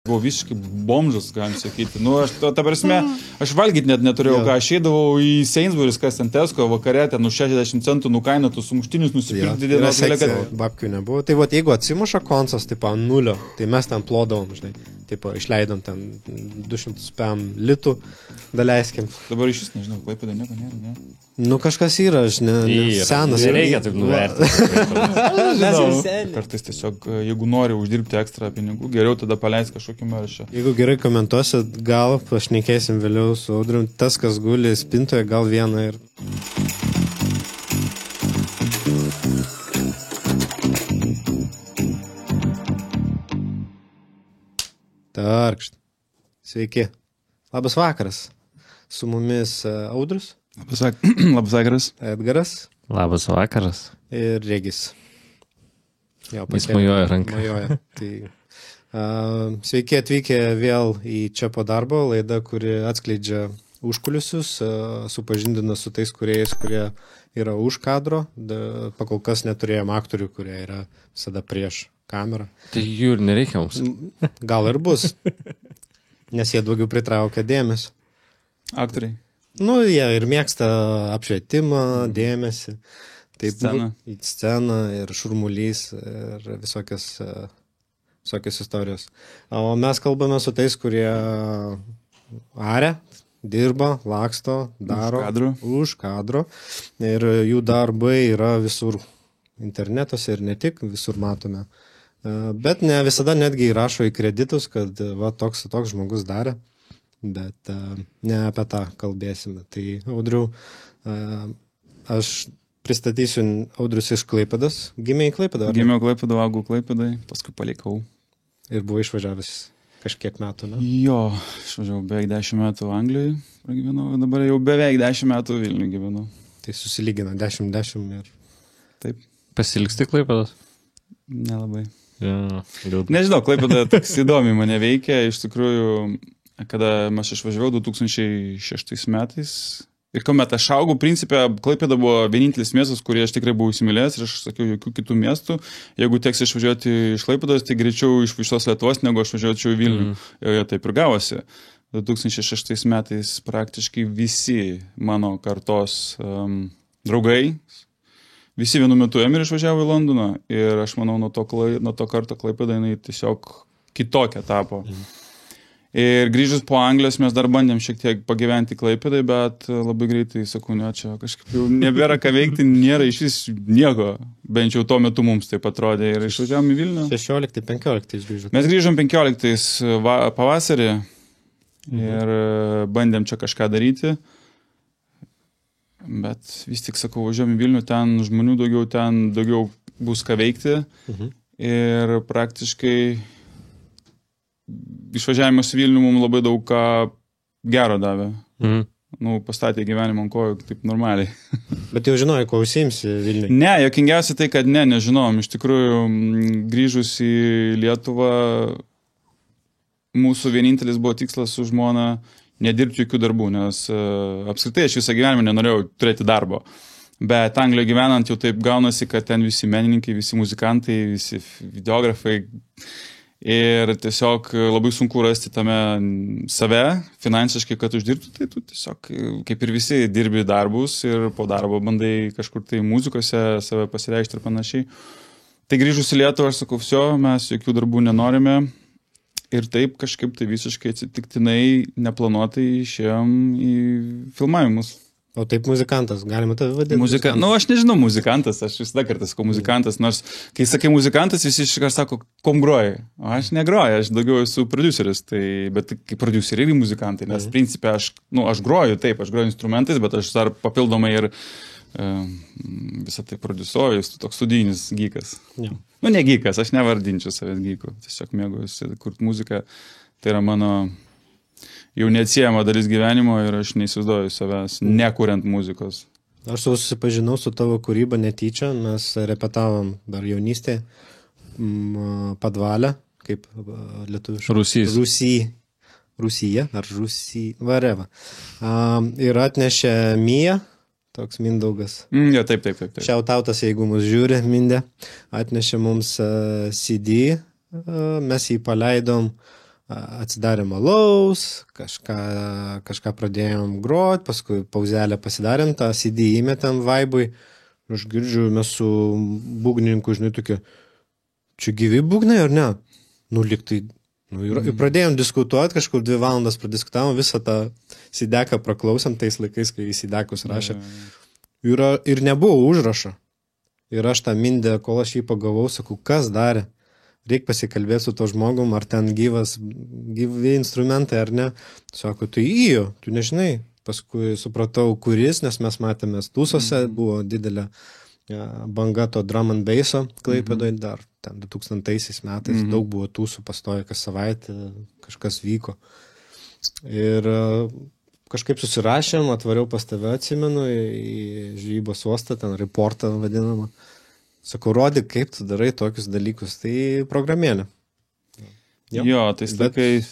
Buvau visiškai bomžas, galim sakyti. Nu, ta prasme, aš valgyti net neturėjau, ką aš eidavau į Sainsbury's, kas ten Tesco, vakare, ten 60 centų nukainotus sumuštinius nusipirkti dienos gale, kad... Babkių nebuvo. Tai vat, jeigu atsimuša koncas, tipo, ant nulio, tai mes ten plodavom, žinai. Tipo, išleidom ten 200 litų, daleiskim. Dabar iš vis, nežinau, Klaipėda nieko nėra, ne? Nu, kažkas yra, aš senas. Nereikia taip nuverti. Kartais tiesiog, jeigu nori uždirbti ekstra pinigų, geriau tada paleis kažkokį maršą. Jeigu gerai komentuosit, gal pašnekėsim vėliau su Audrium, tas, kas guli spintoje, gal vieną ir... Tarkšt. Sveiki. Labas vakaras. Su mumis Audrius. Labas vakaras. Edgaras. Labas vakaras. Ir Regis. Jis mojuoja ranką. Mojuoja. Tai, sveiki atvykę vėl į Čia po darbo laidą, kuri atskleidžia užkulisius, supažindina su tais kūrėjais, kurie yra už kadro. Pakol kas neturėjom aktorių, kurie yra visada prieš kamerą. Tai jų ir nereikia mums. Gal ir bus. Nes jie daugiau pritraukia dėmesį. Aktoriai. Nu, jie ir mėgsta apšvietimą, dėmesį. Taip, Sceną. Sceną ir šurmulys ir visokias istorijos. O mes kalbame su tais, kurie aria, dirba, laksto, daro. Už kadro. Ir jų darbai yra visur internetuose ir ne tik, visur matome. Bet ne visada netgi įrašo į kreditus, kad va, toks žmogus darė, bet ne apie tą kalbėsime. Tai Audriau, aš pristatysiu Audrius iš Klaipėdos. Gimė į Klaipėdą? Gimiau Klaipėdą, augau Klaipėdai, paskui palikau. Ir buvo išvažiavęs kažkiek metų, ne? Jo, išvažiavau beveik 10 metų Anglijoje pragyvenau, dabar jau beveik 10 metų Vilniuje gyvenau. Tai susilygina 10 ir... Taip. Pasilgsti Klaipėdos? Nelabai. Ja, nežinau, Klaipėda toks įdomi mane veikia. Iš tikrųjų, kada aš išvažiavau 2006 metais ir kuomet aš augau, principė, Klaipėda buvo vienintelis miestas, kurį aš tikrai buvau įsimylėjęs ir aš sakiau, jokių kitų miestų. Jeigu teks išvažiuoti iš Klaipėdos, tai greičiau iš visos Lietuvos, negu aš važiuočiau į Vilnių. Taip ir gavosi. 2006 metais praktiškai visi mano kartos draugai, visi vienu metu ėmė ir išvažiavo į Londoną ir aš manau, nuo to karto Klaipėda jinai tiesiog kitokia tapo. Ir grįžus po Anglijos mes dar bandėm šiek tiek pagyventi Klaipėdai, bet labai greitai sakau, ne, čia kažkaip jau nebėra ką veikti, nėra iš vis nieko, bent jau tuo metu mums taip atrodė ir išvažiavom į Vilnių. 16-15 grįžot. Mes grįžom 15 pavasarį ir bandėm čia kažką daryti. Bet vis tik, sakau, važiuojam į Vilnių, ten žmonių daugiau bus ką veikti. Ir praktiškai išvažiavimas į Vilnių mums labai daug ką gero davė. Nu, pastatė gyvenimą ant kojų taip normaliai. Bet jau žinojai, ko užsiimsi Vilniui? Ne, jokingiausia tai, kad nežinojom. Iš tikrųjų, grįžus į Lietuvą, mūsų vienintelis buvo tikslas su žmona nedirbti jokių darbų, nes apskritai aš visą gyvenimą nenorėjau turėti darbo. Bet Anglijoje gyvenant jau taip gaunasi, kad ten visi menininkai, visi muzikantai, visi videografai. Ir tiesiog labai sunku rasti tame save finansiškai, kad uždirbtų, tai tu tiesiog kaip ir visi dirbi darbus ir po darbo bandai kažkur tai muzikose save pasireikšti ir panašiai. Tai grįžus į Lietuvą, aš sakau, mes jokių darbų nenorime. Ir taip kažkaip tai visiškai atsitiktinai, neplanuotai išėjom į filmavimus. O taip muzikantas, galima tave vadinti? Nu, aš nežinau muzikantas, aš visada kartais sakau muzikantas, nors kai sakai muzikantas, visi iš karto sako, kom groji. O aš negroju, aš daugiau esu produceris, bet kaip produceriai ir muzikantai, nes principė aš groju, taip, aš groju instrumentais, bet aš dar papildomai ir visą tai produsuoju, esu toks studijinis gykas. Ja. Nu, ne gykas, aš nevardinčiau savęs gyku, tiesiog mėgaujuosi kurti muziką, tai yra mano jau neatsiejama dalis gyvenimo ir aš neįsivaizduoju savęs nekuriant muzikos. Aš susipažinau su tavo kūryba netyčia, mes repetavom dar jaunystėje Padvalę, kaip lietuviškai. Rusija, ar Rusija, vareva. Ir atnešė Mija, toks Mindaugas. Ja, taip. Šiautautas, jeigu mus žiūri, Mindė. Atnešė mums CD, mes jį paleidom atsidarėm alaus, kažką pradėjom grot, paskui pauzelę pasidarėm, tą CD įmetėm vaibui, aš girdžiu, mes su būgnininku, žinai, tokie, čia gyvi būgnai ar ne? Nu, liktai, ir pradėjom diskutuoti, kažkur 2 valandas pradiskutavom, visą tą CD-ką praklausėm tais laikais, kai CD-kus rašė. Ir nebuvo užrašo. Ir aš tą mindę, kol aš jį pagavau, sakau, kas darė? Reikia pasikalbėti su to žmogum, ar ten gyvi instrumentai, ar ne. Sako, tai įjo, tu nežinai. Paskui supratau, kuris, nes mes matėmės tūsose, buvo didelė banga to drum and basso Klaipėdoj, dar ten 2000 metais daug buvo tūsų, pastoja kas savaitę, kažkas vyko. Ir kažkaip susirašėm, atvariau pas tave, atsimenu, į žvejybos uostą, ten reportą vadinamą. Sakau, rodyk, kaip tu darai tokius dalykus. Tai programėlė. Jo, tais laikais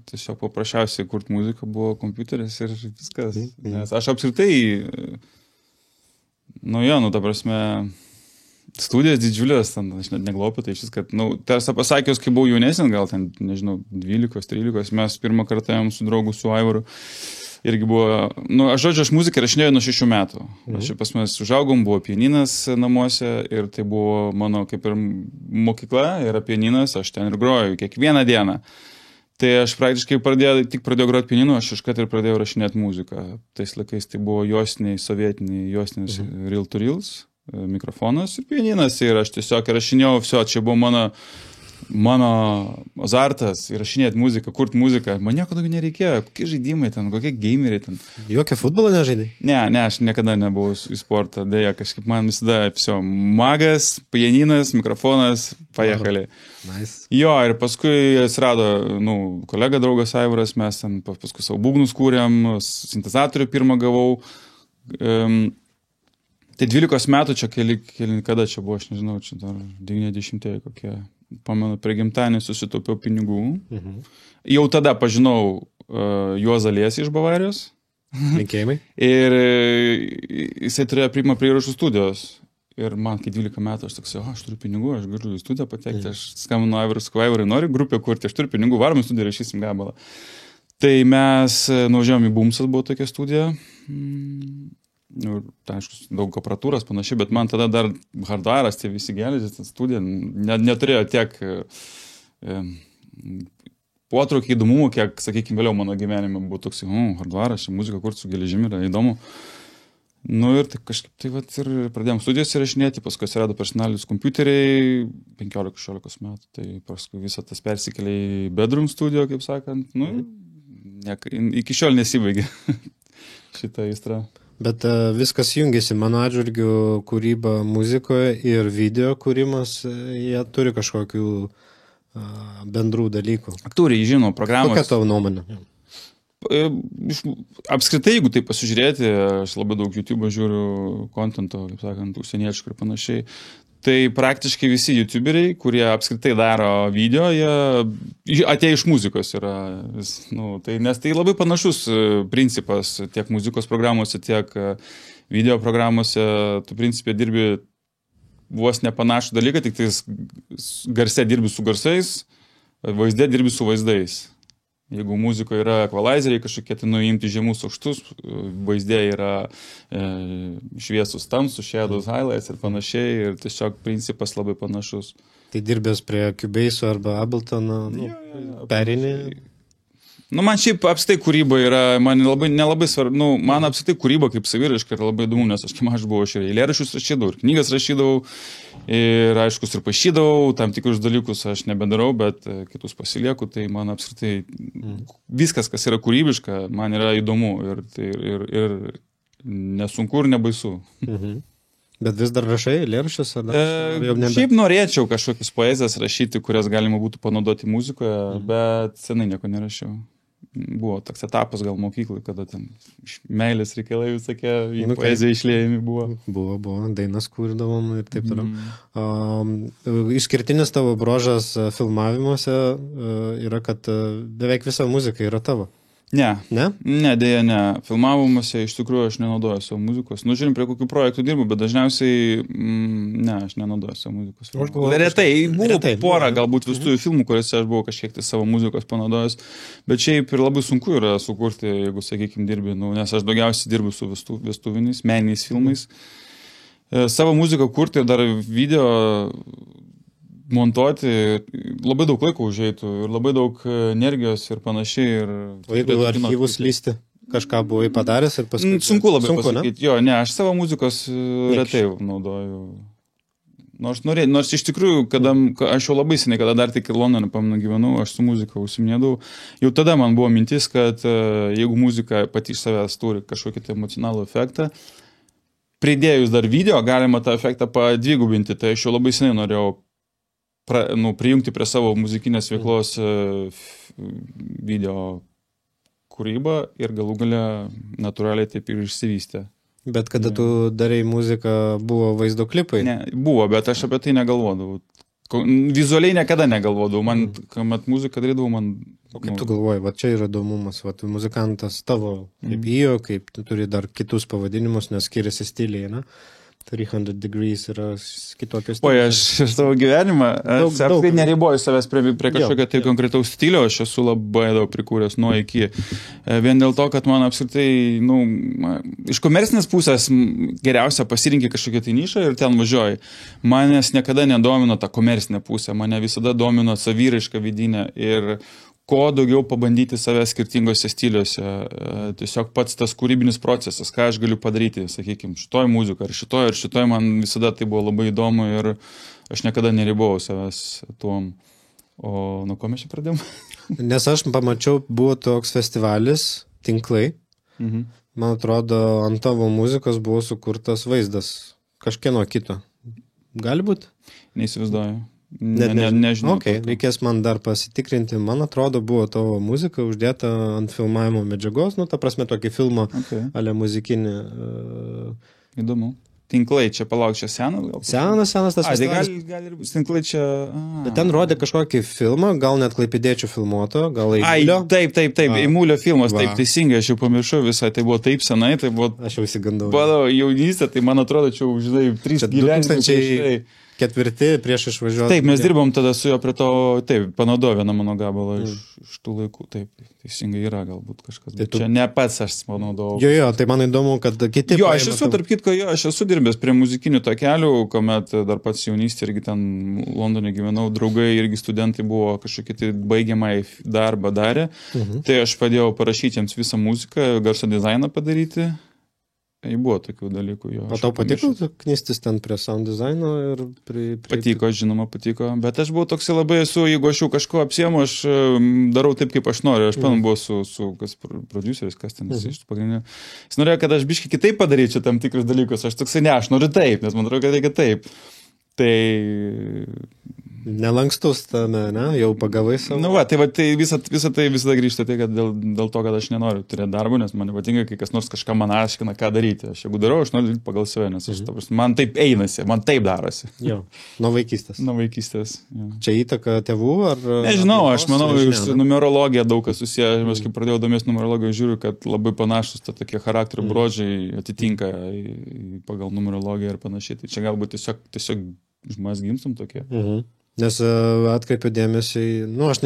tiesiog paprasčiausiai kurt muziką buvo kompiuteris ir viskas. Nes aš apskritai, ta prasme, studijas didžiulės, ten, aš net neglopiu, tai šis, kad, tiesą pasakius, kai buvau jaunesnis, gal ten, nežinau, 12-13, mes pirmą kartą ėjom su draugu, su Aivaru. Irgi buvo, aš muziką rašinėjau nuo 6 metų. Aš pas mes užaugom, buvo pianinas namuose ir tai buvo mano kaip ir mokykla, yra pianinas, aš ten ir groju kiekvieną dieną. Tai aš praktiškai pradėjau groti pianinu, aš iškart ir pradėjau rašinėti muziką. Tais laikais tai buvo juostiniai, sovietiniai juostiniai reel to reels, mikrofonas ir pianinas ir aš tiesiog rašinėjau, čia buvo mano azartas įrašinėti muziką, kurti muziką. Man nieko daugiau nereikėjo, kokie žaidimai ten, kokie gameriai ten. Jokio futbolo nežaidai? Ne, aš niekada nebuvau į sportą, dėja, kažkaip man visada magas, pianinas, mikrofonas, pajekali. Nice. Jo, ir paskui atsirado, kolega draugas Aivaras, mes ten paskui savo būgnus kūrėm, sintezatorių pirmą gavau. Tai 12 metų čia kada čia buvo, aš nežinau, čia dar 90 kokie. Pamenu, prie gimtadienį susitaupiau pinigų. Jau tada pažinau Juozą Liesį iš Bavarijos. Linkėjimai. Ir jisai turėjo pirmą prie įrašų studijos. Ir man, kai 12 metų, aš toks, aš turiu pinigų, aš galiu į studiją patekti, aš skambinu Aivarui, Aivarai, nori grupę kurti, aš turiu pinigų, varom į studiją, rašysim gabalą. Tai mes nuvažiavom į Bumsas, buvo tokia studija. Tai aišku, daug aparatūros panašiai, bet man tada dar hardware'as, tie visi geležės, studija, neturėjo tiek potraukį įdomumų, kiek, sakykime, vėliau mano gyvenime buvo toks, hardware'as, muzika kurti su geležimi yra įdomu. Ir taip kažkaip ir pradėjom studijas įrašinėti, paskui atsirado personalius kompiuteriai, 15-16 metų, tai paskui visą tas persikėlė į bedroom studio, kaip sakant, iki šiol nesibaigė šitą aistrą. Bet viskas jungiasi, mano atžvilgiu, kūryba muzikoje ir video kūrimas, jie turi kažkokių bendrų dalykų. Turi, žinoma, programos. Kokia tavo nuomonė? Apskritai, jeigu tai pasižiūrėti, aš labai daug YouTube žiūriu kontento, kaip sakant, užsieniečių ir panašiai, tai praktiškai visi youtuberiai, kurie apskritai daro video, jie atėjo iš muzikos yra. Nes tai labai panašus principas tiek muzikos programuose, tiek video programuose. Tu principė dirbi vos nepanašų dalyką, tik tai garse dirbi su garsais, vaizde dirbi su vaizdais. Jeigu muzikoje yra ekvalizeriai, kažkokie nuimti žemus aukštus, vaizde yra šviesus tamsus, shadows, highlights ir panašiai, ir tiesiog principas labai panašus. Tai dirbęs prie Cubase'o arba Abletono, perini? Man šiaip apskritai kūryba yra, man nelabai svarbu, man apskritai kūryba kaip saviraiška yra labai įdomu, nes aš kai mažas buvau, aš ir eilėraščius rašydavau, ir knygas rašydavau, ir aiškus ir pašydavau, tam tikrus dalykus aš nebedarau, bet kitus pasilieku, tai man apskritai viskas, kas yra kūrybiška, man yra įdomu ir nesunku ir nebaisu. Bet vis dar rašai eilėraščius? Šiaip norėčiau kažkokius poezijas rašyti, kurias galima būtų panaudoti muzikoje, bet senai nieko nerašiau. Buvo toks etapas gal mokyklai, kada ten meilės reikalai visokie, poezija išliejami buvo. Buvo, dainas kūrdavom ir taip toliau. Išskirtinis tavo bruožas filmavimuose yra, kad beveik visa muzika yra tavo. Ne, dėja ne. Filmavimuose iš tikrųjų aš nenaudoju savo muzikos. Nu, žiūrim, prie kokių projektų dirbu, bet dažniausiai, ne, aš nenaudoju savo muzikos. Retai, buvo porą galbūt vestuvių filmų, kuriuose aš buvau kažkiek tai savo muzikos panaudojęs, bet šiaip ir labai sunku yra sukurti, jeigu, sakykime, dirbi, nes aš daugiausiai dirbu su vestuviniais, meniniais filmais. Savo muziką kurti ir dar video montuoti labai daug laiko užeitų ir labai daug energijos ir panašiai. O jeigu archyvus lysti, kažką buvai padaręs ir paskui... Sunku labai pasakyti. Jo, ne, aš savo muzikos retai naudoju. Nors iš tikrųjų, aš jau labai seniai, kada dar tik Londone, pamenu, gyvenau, aš su muzika užsiminėdavau. Jau tada man buvo mintis, kad jeigu muzika pati iš savęs turi kažkokį tai emocionalų efektą, pridėjus dar video, galima tą efektą padvigubinti. Tai aš jau labai seniai norėjau prijungti prie savo muzikinės veiklos video kūrybą ir galų gale natūraliai taip ir išsivystė. Bet kada tu darai muziką, buvo vaizdo klipai? Ne, buvo, bet aš apie tai negalvodavau. Vizualiai niekada negalvodavau. Man, kuomet muziką darydavau, man... O kaip tu galvoji, va čia yra įdomumas, va muzikantas tavo, kaip įjo, kaip tu turi dar kitus pavadinimus, nes skiriasi stiliai, ne? 300 degrees yra kitokios. Oi, aš savo gyvenimą apskritai neriboju savęs prie kažkokio tai konkretaus stilio, aš esu labai daug prikūręs nuo iki. Vien dėl to, kad man apskritai, iš komercinės pusės geriausia pasirinkti kažkokią tai nišą ir ten važiuoji. Manęs niekada nedomino ta komercinė pusė, mane visada domino saviraiška vidinė ir ko daugiau pabandyti save skirtingose stiliuose. Tiesiog pats tas kūrybinis procesas, ką aš galiu padaryti, sakykime, šitoj muzika, ar šitoj man visada tai buvo labai įdomu ir aš niekada neribojau savęs tuom. O nuo ko mes čia pradėjom? Nes aš pamačiau, buvo toks festivalis, Tinklai. Man atrodo, ant tavo muzikos buvo sukurtas vaizdas kažkieno kito. Gali būti? Neįsivaizduoju. Nežinau. Okay. Reikės man dar pasitikrinti. Man atrodo, buvo tavo muzika uždėta ant filmavimo medžiagos, ta prasme, tokį filmą ale muzikinį. Įdomu. Tinklai, čia palauk, čia senas gal? Senas tas festivalis. Gali ir bus tinklai čia... Bet ten rodė kažkokį filmą, gal net klaipėdiečių filmuoto, gal Eimulio. Taip, Eimulio filmas, taip, teisingai, aš jau pamiršau visą, tai buvo taip senai, tai buvo... Aš jau įsigandau. Buvo jaunystė, tai man atrodo, čia, žinai, 3 gyvenimus. 4 prieš išvažiuoti. Taip, mes dirbom tada su jo prie to, taip, panaudojo vieną mano gabalą iš tų laikų, taip, teisingai yra galbūt kažkas, bet čia ne pats aš panaudojau. Jo, tai man įdomu, kad kiti... Jo, aš esu dirbęs prie muzikinių takelių, kuomet dar pats jaunystė irgi ten Londone gyvenau, draugai irgi studentai buvo kažkokį tai baigiamąjį darbą darė, tai aš padėjau parašyti jiems visą muziką, garso dizainą padaryti. Buvo tokių dalykų. Jo, o tau patiko knistis ten prie sound dizaino? Patiko, žinoma, patiko. Bet aš buvau toksai labai jeigu aš jau kažko apsiemu, aš darau taip, kaip aš noriu. Aš buvau su prodiuseris, kas ten iš pagrindinių. Jis norėjo, kad aš biškį kitaip padaryčiau tam tikrus dalykus. Aš toksai, aš noriu taip, nes man atrodo, kad reikia taip. Tai... Nelankstus tame, ne? Jau pagavai savo. Tai visada grįžta tai, kad dėl to, kad aš nenoriu turėti darbo, nes man ypatingai, kai kas nors kažką man aiškina, ką daryti. Aš jeigu darau, aš noriu daryti pagal save, nes man taip einasi, man taip darosi. Jo, nuo vaikystės. Nuo vaikystės. Jo. Čia įtaka tėvų ar... Nežinau, aš manau, iš numerologija daug kas susiję. Aš kai pradėjau domės numerologiją, žiūriu, kad labai panašus tokie charakterio bruožai atitinka pagal numerologiją ir panašiai. Tai čia galbūt tiesiog žmonės gimstam tokie. Nes atkreipiu dėmesį, aš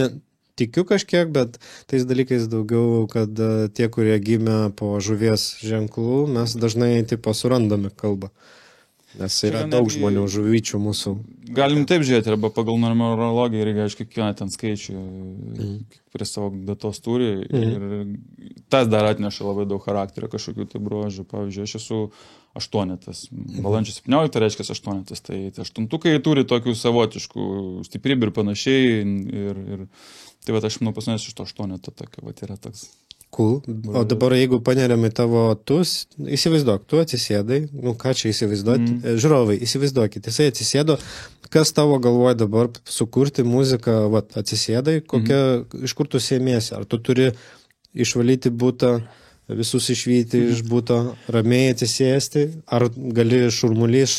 tikiu kažkiek, bet tais dalykais daugiau, kad tie, kurie gimė po žuvies ženklų, mes dažnai surandame kalbą. Nes yra daug žmonių žuvyčių mūsų. Galim taip žiūrėti, arba pagal numerologiją irgi, aišku, kiekvieną ten skaičių prie savo datos turi. Ir tas dar atneša labai daug charakterio kažkokių tai bruožų. Pavyzdžiui, aš esu 8. Balandžio 17 reiškia 8. Tai 8-tukai turi tokių savotiškų stiprybių ir panašiai. Ir tai aš manau, pas manęs iš to 8 tokio, yra toks. Cool. O dabar jeigu paneriam į tavo įsivaizduok, tu atsisėdai, ką čia įsivaizduoti, žiūrovai, įsivaizduokit, jisai atsisėdo, kas tavo galvoja dabar sukurti muziką, atsisėdai, iš kur tu sėmėsi, ar tu turi išvalyti butą, visus išvyti iš būto, ramiai atsisėsti, ar gali šurmulys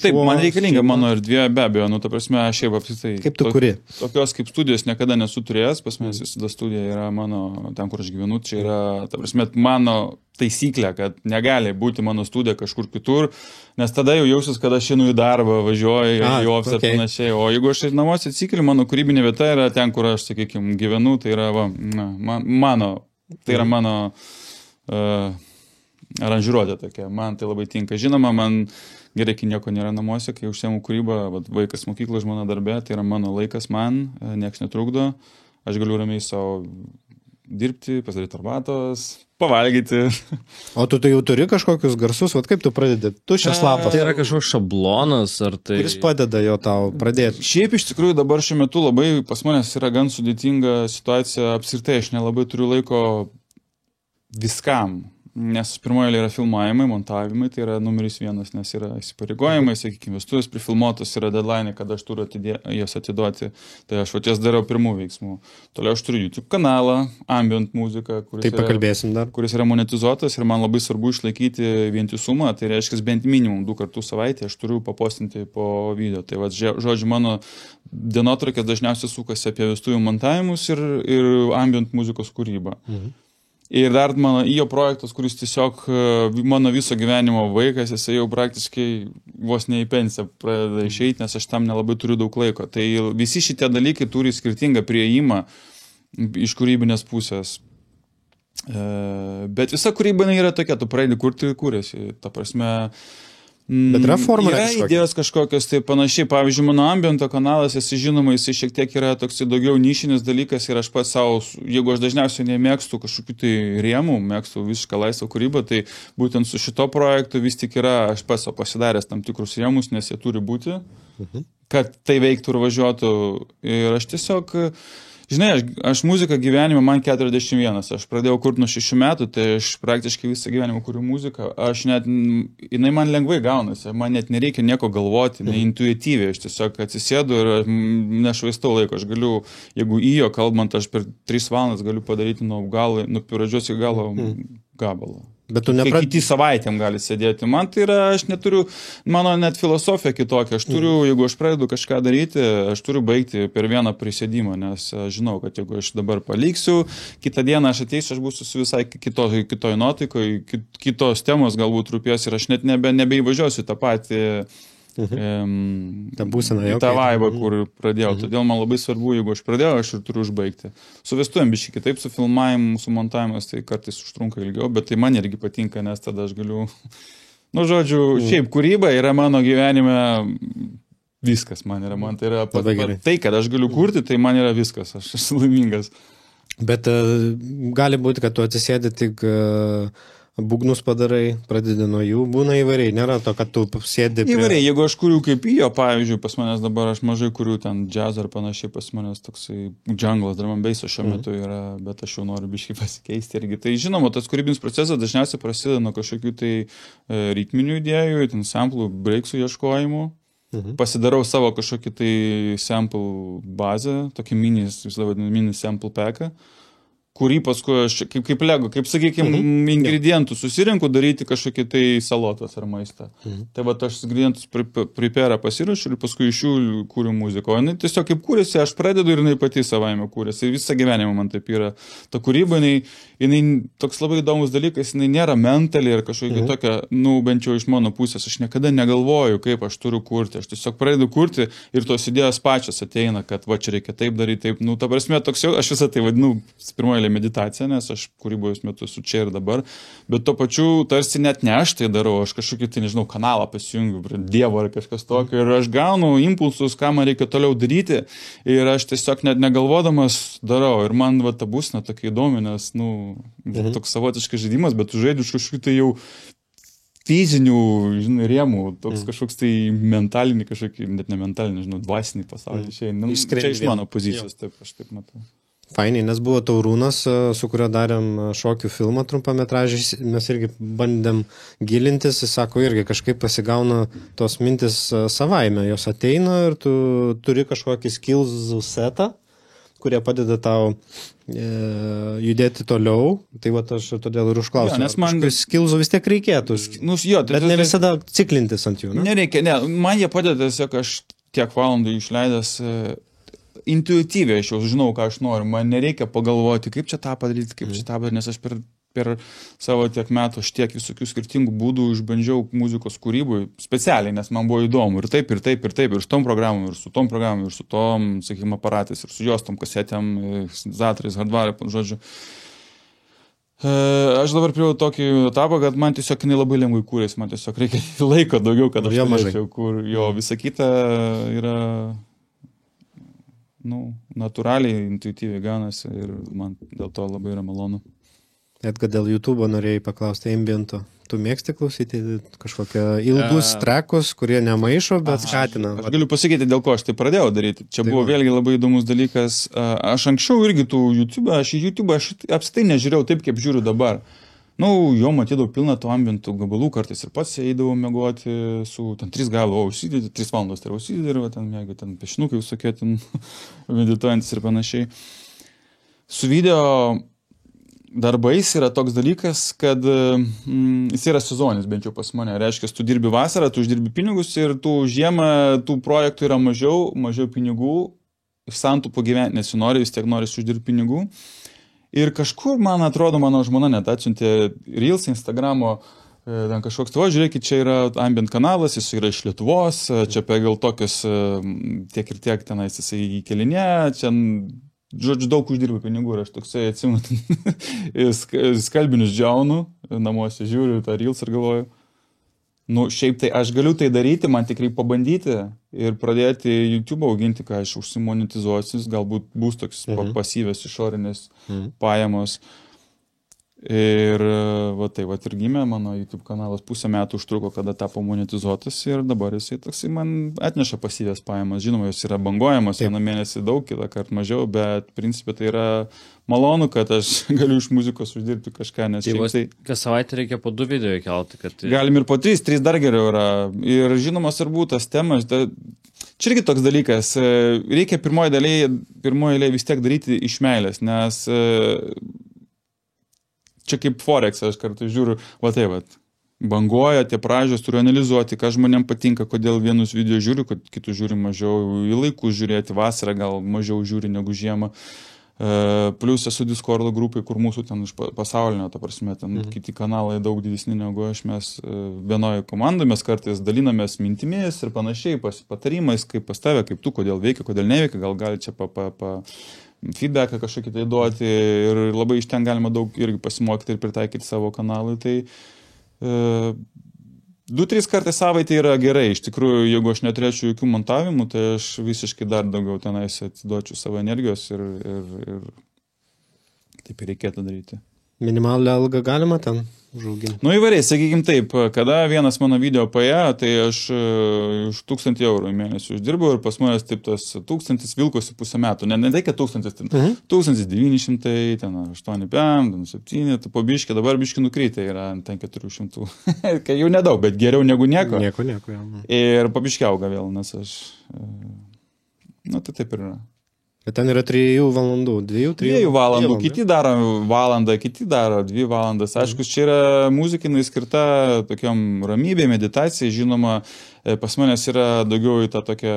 taip, man reikalinga mano erdvė, be abejo, ta prasme, aš šiaip apsitai. Kaip tu kuri? Tokios kaip studijos niekada nesu turėjęs, pas mes visada studija yra mano, ten kur aš gyvenu, čia yra, ta prasme, mano taisyklė, kad negali būti mano studija kažkur kitur, nes tada jau jausis, kad aš einu į darbą, važiuoju, į ofisą ir panašiai, o jeigu aš namuose atsikeliu, mano kūrybinė vieta yra ten, kur aš, sakykime, gyvenu, tai yra mano aranžiruotė tokia, man tai labai tinka. Žinoma, man gerai, kai nieko nėra namuose, kai užsiemu kūrybą, vaikas mokyklo, žmona darbė, tai yra mano laikas man, nieks netrukdo, aš galiu ramiai savo dirbti, pasidaryti arbatos, pavalgyti. O tu tai jau turi kažkokius garsus, kaip tu pradedi? Tuščias lapas. Tai yra kažkoks šablonas, ar tai... Kuris padeda jo tau pradėti? Šiaip iš tikrųjų dabar šiuo metu labai pas manęs yra gan sudėtinga situacija, apskritai aš nelabai turiu laiko viskam, nes pirmoje yra filmavimai, montavimai, tai yra numeris 1, nes yra įsipareigojimai, sakykime, vestuvės prifilmuotos, yra deadline, kad aš turiu jas atiduoti, tai aš jas dariau pirmų veiksmų. Toliau aš turiu YouTube kanalą, ambient muziką, kuris yra monetizuotas ir man labai svarbu išlaikyti vientisumą, tai reiškia bent minimum 2 kartus savaitę aš turiu papostinti po video. Tai žodžiu, mano dienotvarkės dažniausiai sukasi apie vestuvių montavimus ir ambient muzikos kūrybą. Ir dar mano jo projektas, kuris tiesiog mano viso gyvenimo vaikas, jis jau praktiškai vos ne į pensiją pradeda išeiti, nes aš tam nelabai turiu daug laiko. Tai visi šitie dalykai turi skirtingą prieimą iš kūrybinės pusės. Bet visa kūryba yra tokia, tu pradedi kurti ir kūrėsi. Ta prasme... Bet yra formulė kažkokia? Yra idėjos kažkokios, tai panašiai. Pavyzdžiui, mano ambiento kanalas, jis žinoma, jis šiek tiek yra toks daugiau nišinis dalykas ir aš pats savo, jeigu aš dažniausiai nemėgstu kažkokių tai rėmų, mėgstu visišką laisvą kūrybą, tai būtent su šito projektu vis tik yra, aš pats pasidaręs tam tikrus rėmus, nes jie turi būti, kad tai veiktų ir važiuotų. Ir aš tiesiog... Žinai, aš muziką gyvenime, man 41, aš pradėjau kurti nuo 6 metų, tai aš praktiškai visą gyvenimą kuriu muziką, jinai man lengvai gaunasi, man net nereikia nieko galvoti, intuityviai, aš tiesiog atsisėdu ir nešvaistau laiko, aš galiu, jeigu jo kalbant, aš per 3 valandas galiu padaryti nuo pradžios iki galo gabalą. Bet tu kiti savaitėm gali sėdėti. Man tai yra, aš neturiu, mano net filosofija kitokia. Aš turiu, jeigu aš pradedu kažką daryti, aš turiu baigti per vieną prisėdimą, nes aš žinau, kad jeigu aš dabar paliksiu, kitą dieną aš ateisiu, aš būsiu su visai kitoj nuotaikoj, kitos temos galbūt rūpės ir aš net nebeįvažiuosiu tą patį tą vaibą, kur pradėjau. Todėl man labai svarbu, jeigu aš pradėjau, aš ir turiu užbaigti. Su vestuvėm biškai kitaip, su filmavimu, su montavimas, tai kartais užtrunka ilgiau, bet tai man irgi patinka, nes tada aš galiu... šiaip kūryba yra mano gyvenime viskas, man tai yra tai, kad aš galiu kurti, tai man yra viskas, aš esu laimingas. Bet gali būti, kad tu atsisėdi tik... būgnus padarai, pradedi nuo jų, būna įvairiai, nėra to, kad tu sėdi... Įvairiai, jeigu aš kuriu kaip jo, pavyzdžiui, pas manęs dabar aš mažai kuriu ten džiazą ar panašiai, pas manęs toksai džunglas, drum and basso šiuo metu yra, bet aš jau noriu biškai pasikeisti irgi. Tai žinoma, tas kūrybinis procesas dažniausiai prasideda nuo kažkokių tai ritminių idėjų, ten samplų, breaksų ieškojimų. Pasidarau savo kažkokį tai sample bazę, tokį mini sample packą, kurį paskui aš, kaip lego, kaip, sakykime, ingredientų susirinku daryti kažkokį tai salotas ar maistą. Tai va, aš ingredientus prepare pasirašiu ir paskui iš jų kūriu muziką. O jinai tiesiog kaip kūrėsi, aš pradedu ir jinai pati savaime kūrėsi. Visą gyvenimą man taip yra. Ta kūryba, jinai toks labai įdomus dalykas, jinai nėra mentali ir kažkokia tokia, bent jau iš mano pusės, aš niekada negalvoju, kaip aš turiu kurti. Aš tiesiog pradedu kurti ir tos idėjos pačios ateina, kad va, čia reikia taip daryti, taip. Ta prasme, toks jau, aš visą tai vadinu pirmoje meditacija, nes aš kūrybos metu su čia ir dabar, bet to pačiu tarsi net ne aš tai darau, aš kažkokį tai, nežinau, kanalą pasijungiu, prie Dievo ar kažkas tokio ir aš gaunu impulsus, ką man reikia toliau daryti ir aš tiesiog net negalvodamas darau ir man va ta būsena tokia įdomi, nes, toks savotiškas žaidimas, bet tu žaidži kažkokiu tai jau fizinių, rėmų, toks kažkoks tai mentalinį, kažkokį, net ne mentalinį, dvasinį pasaulį. Čia iš mano pozicijos, taip, aš taip matau. Fainiai, nes buvo Taurūnas, su kurio darėm šokių filmą trumpametražį, mes irgi bandėm gilintis, jis sako, irgi kažkaip pasigauna tos mintis savaime, jos ateina ir tu turi kažkokį skills setą, kurie padeda tau judėti toliau, tai va aš todėl ir užklausiu. Nes man skilzų vis tiek reikėtų, bet ne visada ciklintis ant jų. Nereikia, man jie padeda tiesiog, aš tiek valandų išleidęs intuityviai, aš jau žinau, ką aš noriu, man nereikia pagalvoti, kaip čia tą padaryti, nes aš per savo tiek metų aš tiek visokių skirtingų būdų išbandžiau muzikos kūrybui specialiai, nes man buvo įdomu ir taip, ir su tom programom, ir su tom programom, ir su tom, sakykime, aparatais, ir su jos tom kasetėm, zatrais, hardware, žodžiu. Aš dabar prie tokį etapą, kad man tiesiog jinai labai lengvai kūrės, man tiesiog reikia laiko daugiau, kad aš galėčiau, kur jo visa kita yra natūraliai, intuityviai gaunasi ir man dėl to labai yra malonu. Kad dėl YouTube'o norėjai paklausti ambiento. Tu mėgsti klausyti kažkokią ilgus trekus, kurie nemaišo, bet skatina. Aš galiu pasakyti, dėl ko aš tai pradėjau daryti. Čia buvo vėlgi labai įdomus dalykas. Aš anksčiau irgi tų YouTube, aš apskritai nežiūrėjau taip, kaip žiūriu dabar. Jo matydavau pilną tų ambientų gabalų, kartais ir pats eidavau mėgoti su 3 gabalų, užsidėti, 3 valandos tai užsidėti ir ten mėgai, ten pešinukai visokie, ten medituojantis ir panašiai. Su video darbais yra toks dalykas, kad jis yra sezonis, bent jau pas mane. Reiškia, tu dirbi vasarą, tu uždirbi pinigus ir tu žiemą tų projektų yra mažiau pinigų, iš santaupų gyventi nesinori, vis tiek nori uždirbti pinigų. Ir kažkur, man atrodo, mano žmona net atsiuntė Reels, Instagramo, ten kažkoks, žiūrėkit, čia yra ambient kanalas, jis yra iš Lietuvos, čia pagal tokius tiek ir tiek tenais jisai įkelinė, čia žodžiu, daug uždirba pinigų ir aš toksai atsimenu, skalbinius džiaunu, namuose žiūriu tą Reels ir galvoju, šiaip tai aš galiu tai daryti, man tikrai pabandyti ir pradėti YouTube auginti, ką aš užsimonetizuosiu, galbūt bus toks pasyvės išorinės pajamos. Ir ir gimė mano YouTube kanalas, 1,5 metų užtruko, kada tapo monetizuotas ir dabar jisai toksai man atneša pasyvės pajamas. Žinoma, jos yra banguojamos, vieną mėnesį daug, kitą kartą mažiau, bet principė tai yra malonu, kad aš galiu iš muzikos uždirbti kažką, nes kas savaitę reikia po 2 video įkelti, kad... Galim ir po 3 dar geriau yra. Ir žinoma, svarbu tas temas, čia irgi toks dalykas, reikia pirmoji eilė vis tiek daryti iš meilės, nes čia kaip Forex, aš kartu žiūriu, banguoja tie pradžios, turiu analizuoti, ką žmonėm patinka, kodėl vienus video žiūriu, kad kitus žiūri mažiau, į laikus žiūrėti, vasarą gal mažiau žiūri negu žiemą. Plus esu Discordo grupai, kur mūsų ten iš pasaulinio, ta prasme, ten kiti kanalai daug didesni negu aš, mes vienoje komandoje, mes kartais dalinamės mintimis ir panašiai, patarimais, kaip pas tave, kaip tu, kodėl veikia, kodėl neveikia, gal gali čia feedbacką kažkokį tai duoti ir labai iš ten galima daug irgi pasimokyti ir pritaikyti savo kanalui. Tai 2-3 kartai savaitė yra gerai. Iš tikrųjų, jeigu aš neturėčiau jokių montavimų, tai aš visiškai dar daugiau tenais atiduočiau savo energijos ir taip ir reikėtų daryti. Minimalę algą galima ten užauginti? Įvairiai, sakykim taip, kada vienas mano video paėjo, tai aš už 1,000 eurų į mėnesį uždirbau ir pas manęs taip tas 1,000 vilkosi 1,5 metų. Ne tai, kad 1,000, 1,900, ten 8,5, 7, tai po biškį, dabar biškį nukrytė yra ten 400. Kai jau nedaug, bet geriau negu nieko. Nieko, jau. Ir po biškį auga vėl, nes aš... tai taip ir yra. Bet ten yra 3 valandų, 2 valandų, kiti daro valandą, kiti daro 2 valandas. Aišku, čia yra muzikinai skirta tokiam ramybė, meditacijai, žinoma, pas manęs yra daugiau į tą tokią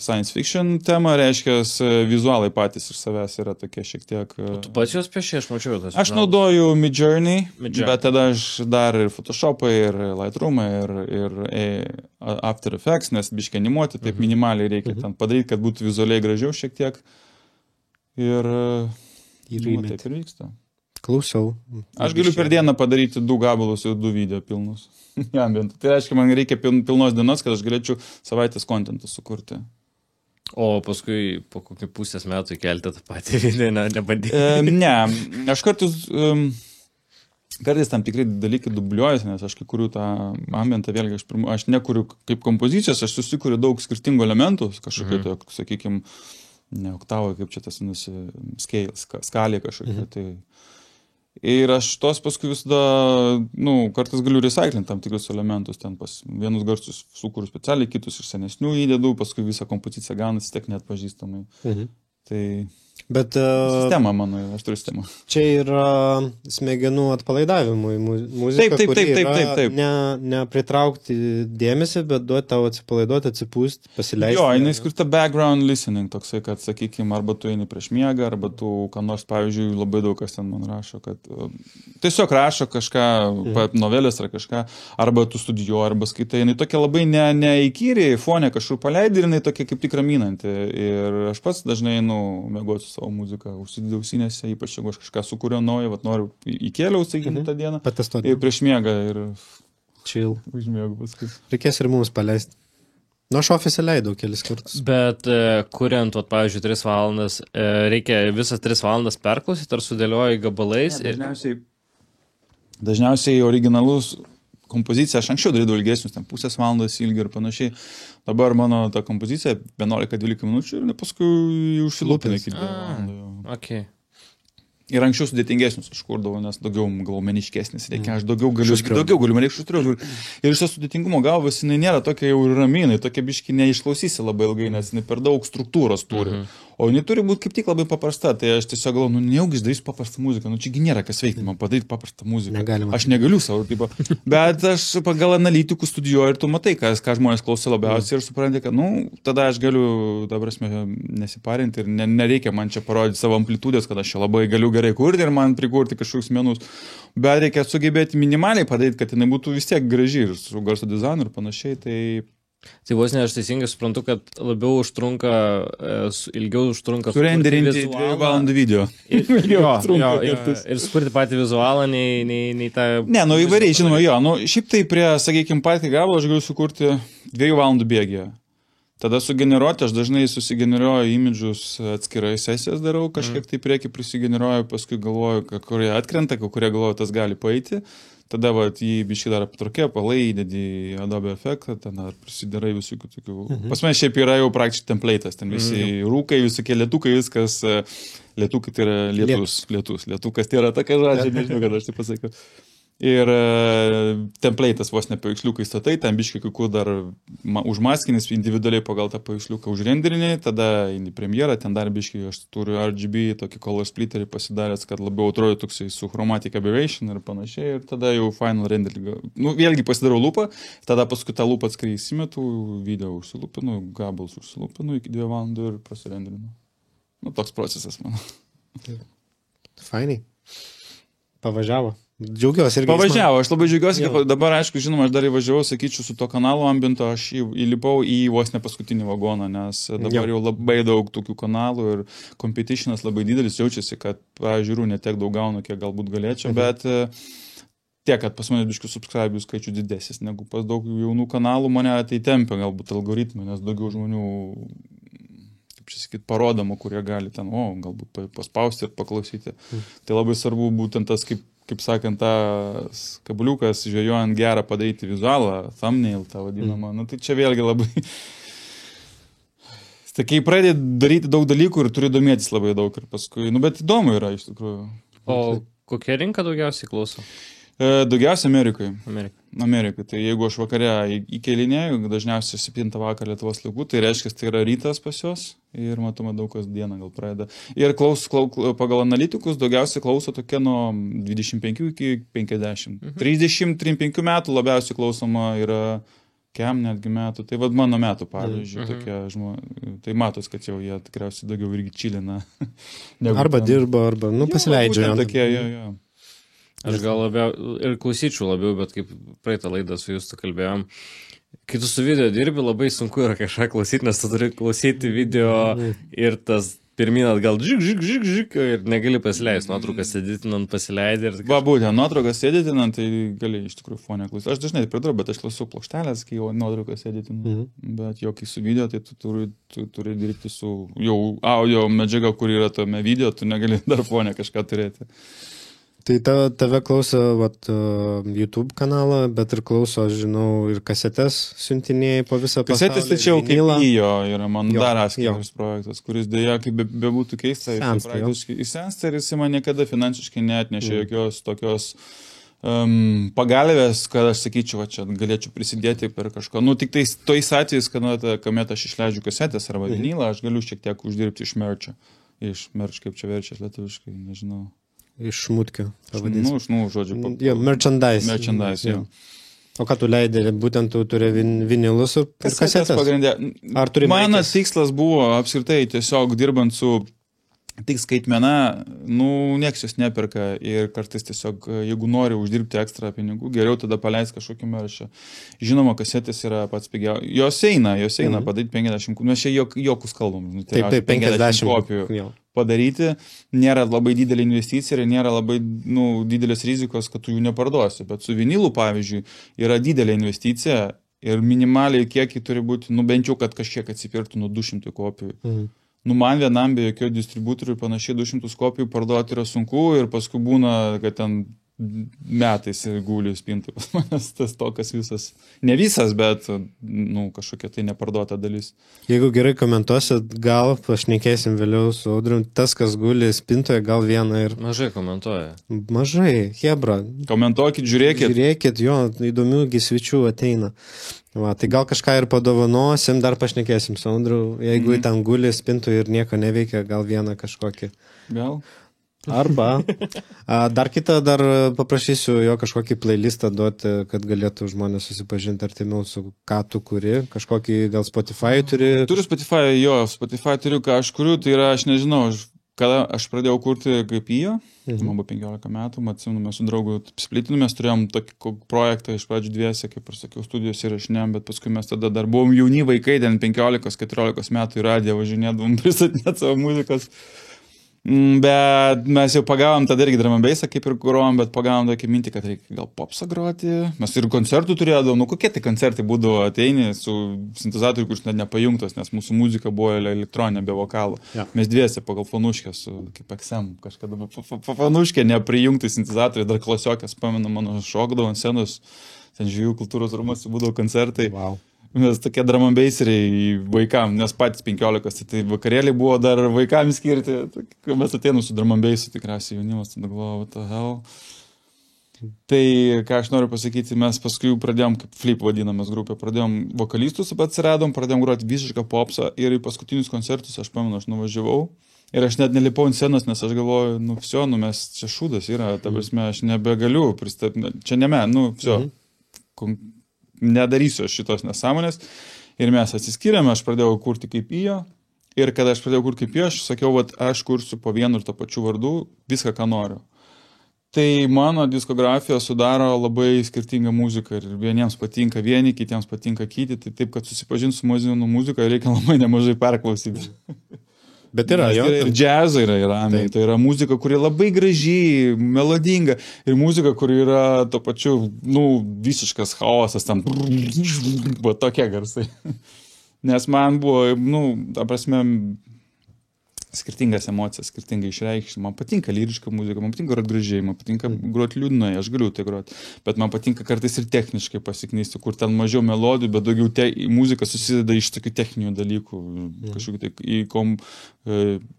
science fiction temą, reiškia, vizualai patys iš savęs yra tokie šiek tiek... Tu pats juos pieši, aš mačiau tas. Aš naudoju Midjourney, bet tada aš dar ir Photoshopą, ir Lightroomą, ir After Effects, nes biškai animuoti, taip minimaliai reikia ten padaryti, kad būtų vizualiai gražiau šiek tiek. Ir taip ir vyksta. Klausiau. Aš galiu per dieną padaryti 2 gabalus ir 2 video pilnus. Tai reiškia, man reikia pilnos dienos, kad aš galėčiau savaitės kontentą sukurti. O paskui po kokį 1,5 metų įkelti tą patį video, nebandyti? Ne, aš kartais tam tikrai dalykai dubliuojasi, nes aš kai kuriu tą ambientą, vėlgi aš nekuriu kaip kompozicijos, aš susikuriu daug skirtingų elementų, kažkokiu, sakykime, ne oktavai, kaip čia tas skalė kažkokia. Tai. Ir aš tos paskui visada, kartais galiu recyclinti tam tikrus elementus, ten vienus garsus sukuriu specialiai, kitus iš senesnių įdedu, paskui visą kompoziciją gaunasi tiek net pažįstamai. Tai Bet Sistema mano, aš turiu sistemą. čia yra smegenų atpalaidavimui muzika, Taip. Nepritraukti dėmesį, bet duoti tau atsipalaiduoti, atsipūsti, pasileisti. Jo, jinai skirta background listening, toksai, kad, sakykime, arba tu eini prieš miegą, arba tu, ką nors, pavyzdžiui, labai daug kas ten man rašo, kad tiesiog rašo kažką, novelės ar kažką, arba tu studijuoji, arba skaitai, jinai tokia labai neįkyriai, fone kažkur paleidai, ir jinai tokia kaip tik raminanti. Ir aš pats dažnai miegoti su savo muziką, užsidėjau ausinėse, ypač jeigu aš kažką sukūriau naują, noriu įkėliau, sakykime, tą dieną. Patestuoti. Ir prieš miegą ir Chill. užmiegu paskui. Reikės ir mums paleisti. Nu, aš oficialiai leidau kelis kartus. Bet kuriant, pavyzdžiui, 3 valandas, reikia visas 3 valandas perklausyti, ar sudėlioji gabalais? Dažniausiai originalus kompoziciją, aš anksčiau darydavau ilgesnius, ten pusės valandos ilgi ir panašiai. Dabar mano ta kompozicija 11-12 minučių ir paskui užsilūpina iki 2 valandų. Okay. Ir anksčiau sudėtingesnius aš kurdavau, nes daugiau gal meniškesnis reikia, aš daugiau galiu, man reikia šustriau. Ir iš to sudėtingumo galvas, jinai nėra tokia jau raminai, tokia biški neišklausysi labai ilgai, nes jinai per daug struktūros turi. O jinai turi būti kaip tik labai paprasta, tai aš tiesiog galvoju, nejaugi darysiu paprastą muziką, čiagi nėra kas veikti, man padaryti paprastą muziką. Negalima. Aš negaliu savo, bet aš pagal analitikų studijuoju ir tu matai, ką žmonės klauso labiausiai ir supranti, kad, tada aš galiu, ta prasme, nesiparinti ir nereikia man čia parodyti savo amplitudės, kad aš čia labai galiu gerai kurti ir man prikurti kažkokius menus, bet reikia sugebėti minimaliai padaryti, kad jinai būtų vis tiek graži ir su garso dizainu ir panašiai, Tai vos ne, aš teisingai suprantu, kad labiau užtrunka, ilgiau užtrunka surenderinti 2 valandų video. Ir sukurti patį vizualą, nei tą... Ne, įvairiai, žinoma, šiaip tai prie, sakykime, patį gabalą aš galiu sukurti 2 valandų bėgyje. Tada sugeneruoti, aš dažnai susigeneruoju imidžus atskirai sesijas darau, kažkiek tai prieki prisigeneruoju, paskui galvoju, kurie atkrenta, kurie galvoju, tas gali paeiti. Tada jį biškį dar aptrukė, palai, įdedi Adobe efektą, ten dar prisidarai visokių tokių. Pas mane šiaip yra jau praktiškai template'as, ten visi rūkai, visokie lietukai, viskas, lietukai tai yra lietukas tai yra tokia žodžia, nežinau, kad aš tai pasakiau. Ir template'as vos ne paveiksliukai statai, ten biškai kai kur dar užmaskinis individualiai pagal tą paveiksliuką užrenderinį, tada į premjerą, ten dar biškai aš turiu RGB, tokį color splitterį pasidaręs, kad labiau atrodo toksai su chromatic aberration ir panašiai, ir tada jau final renderį. Vėlgi pasidarau lūpą, tada paskui tą lūpą atskirai įsimetu, video užsilūpinu, gabalus užsilūpinu iki 2 valandų ir prasirenderinu. Toks procesas mano. Fainai. Pavažiavo. Džiaugiuosi irgi. Pavažiavo, aš labai džiaugiuosi, kad dabar, aišku, žinoma, aš dar įvažiavau, sakyčiau, su to kanalu Ambinto, aš įlipau į vos ne paskutinį vagoną, nes dabar jau labai daug tokių kanalų ir competitionas labai didelis, jaučiasi, kad, žiūriu, ne tiek daug gaunu, kiek galbūt galėčiau, bet tiek, kad pas mane biškių subscriberių skaičių didesnis, negu pas daug jaunų kanalų mane tai tempia galbūt algoritmai, nes daugiau žmonių, kaip čia sakyt, parodoma, kurie gali ten, galbūt paspausti ir paklausyti. Tai labai svarbu būtent tas, kaip sakant, tas kabliukas žvejojant gerą padaryti vizualą, thumbnail tą vadinamą. Tai čia vėlgi labai... Tai kai pradedi daryti daug dalykų ir turi domėtis labai daug ir paskui, bet įdomu yra iš tikrųjų. O kokia rinka daugiausiai klauso? Daugiausiai Amerikai. Tai jeigu aš vakare įkėlinėjau, dažniausiai 7 vakarą Lietuvos laikų, tai reiškia, tai yra rytas pas juos ir matoma daug kas dieną gal pradeda. Ir pagal analitikus daugiausiai klauso tokia nuo 25 iki 50. 30-35 metų labiausiai klausoma yra netgi metų. Tai mano metų, pavyzdžiui, tokie žmonės. Tai matos, kad jau jie tikriausiai daugiau irgi čilina. Arba dirba, arba, pasileidžia. Aš gal labiau ir klausyčiau labiau, bet kaip praeitą laidą su Justu kalbėjom, kai tu su video dirbi, labai sunku yra kažką klausyti, nes tu turi klausyti video ir tas pirmin atgal žik ir negali pasileisti. Nuotraukas editinant pasileidai. Būtent, nuotraukas editinant, tai gali iš tikrųjų fonę klausyti. Aš dažnai pridarau, bet aš klausau plokštelės, kai jau nuotraukas editinu. Bet jau kai su video, tai tu turi dirbti su jau audio medžiaga, kur yra tame video, tu negali dar fonę kažką turėti. Tai tave klauso YouTube kanalą, bet ir klauso, aš žinau, ir kasetės siuntinėjai po visą pasaulį. Kasetės tai čia jau kaip yra mano dar atskiras projektas, kuris dėja, kaip bebūtų keista, jis praktiškai įsensta ir jis man niekada finansiškai neatnešė jokios tokios pagalvės, kad aš sakyčiau, čia galėčiau prisidėti per kažką. Tik tais atvejais, kuomet aš išleidžiu kasetės arba vinylą, aš galiu šiek tiek uždirbti iš merčio. iš merch, kaip čia verčias lietuviškai, nežinau. Iš šmutkio. Žodžiu. Jo, merchandise. Merchandise, jo. O ką tu leidai, būtent tu turi vinilus ir kasetės? Pagrindė. Ar turi Mano maikes? tikslas buvo apskritai tiesiog dirbant su tik skaitmena, nieks jos neperka ir kartais tiesiog, jeigu nori uždirbti ekstra pinigų, geriau tada paleis kažkokį meršą. Žinoma, kasetės yra pats pigiausias. Jos eina padaryti 50, mes čia jokus kalbam. Taip, 50 kopijų jo. padaryti, nėra labai didelė investicija ir nėra labai didelės rizikos, kad tu jų neparduosi. Bet su vinilu, pavyzdžiui, yra didelė investicija ir minimaliai kiekį turi būti, bent jau, kad kažkiek atsipirktų nuo 200 kopijų. Man vienam be jokio distributorių ir panašiai 200 kopijų parduoti yra sunku ir paskui būna, kad ten metais guli spintai pas manęs tas tokas visas. Ne visas, bet kažkokia tai neparduota dalis. Jeigu gerai komentuosit, gal pašnekėsim vėliau su Audrium, tas, kas guli spintoje, gal vieną ir... Mažai komentuoja. Mažai, hebra. Komentuokit, žiūrėkit. Žiūrėkit, jo, įdomių svečių ateina. Va, tai gal kažką ir padovanosim, dar pašnekėsim su Audriu. Jeigu ten guli spintoje ir nieko neveikia, gal vieną kažkokį. Gal? Arba dar kitą, dar paprašysiu jo kažkokį playlistą duoti, kad galėtų žmonės susipažinti artimiau su ką tu kuri, kažkokį gal Spotify turi. Turiu Spotify turiu, ką aš kuriu, tai yra, aš nežinau, kada aš pradėjau kurti kaip įjo, man buvo 15 metų, atsimenu, mes su draugu splitinu, mes turėjom tokį projektą iš pradžių dviese, kaip ir sakiau, studijos įrašinėjom, bet paskui mes tada dar buvom jauni vaikai, 15-14 metų į radiją važinėdavom pristatinėti savo muzikos. Bet mes jau pagavom tada irgi drum and bassą, kaip ir grojom, bet pagavom tokį mintį, kad reikia gal popsą groti. Mes ir koncertų turėdavom, kokie tai koncertai būdavo, ateini su sintezatoriu, kuris net nepajungtas, nes mūsų muzika buvo elektroninė be vokalų. Ja. Mes dviese pagal fanuškę su, kaip XM, kažkada fanuškę neprijungti sintezatorių, dar klasiokės, pamenu, mano šokdavo ant scenos, ten Žvejų kultūros rūmuose būdavo koncertai. Wow. Mes tokie drum and basseriai vaikam, nes patys 15, tai vakarėliai buvo dar vaikam skirti. Mes atėjom su drum and bassu, tikriausiai jaunimas, tada galvoju, what the hell. Tai, ką aš noriu pasakyti, mes paskui pradėjom, kaip Flip vadinamas grupė, pradėjom vokalistus atsiradom, pradėjom groti visišką popsą ir į paskutinius koncertus, aš pamenu, aš nuvažiavau. Ir aš net nelipau ant scenos, nes aš galvoju, mes čia šūdas yra, ta prasme, aš nebegaliu pristatyti, čia ne nedarysiu aš šitos nesąmonės. Ir mes atsiskyrėme, aš pradėjau kurti kaip įjo. Ir kada aš pradėjau kurti kaip įjo, aš sakiau, aš kursiu po vienu ir to pačiu vardu viską, ką noriu. Tai mano diskografija sudaro labai skirtingą muziką ir vieniems patinka vieni, kitiems patinka kiti. Tai taip, kad susipažinti su muzika reikia labai nemažai perklausyti. Bet yra, jo. Ir džiazo yra ramiai, tai yra muzika, kuri labai graži, melodinga ir muzika, kuri yra to pačiu, visiškas chaosas, tam buvo tokie garsai. Nes man buvo, ta prasme, skirtingas emocijas, skirtingai išreikšti. Man patinka lyriška muzika, man patinka groti gražiai, man patinka groti liūdnai, aš galiu tai groti. Bet man patinka kartais ir techniškai pasiknysti, kur ten mažiau melodijų, bet daugiau muzika susideda iš tokių techninių dalykų, kažkokių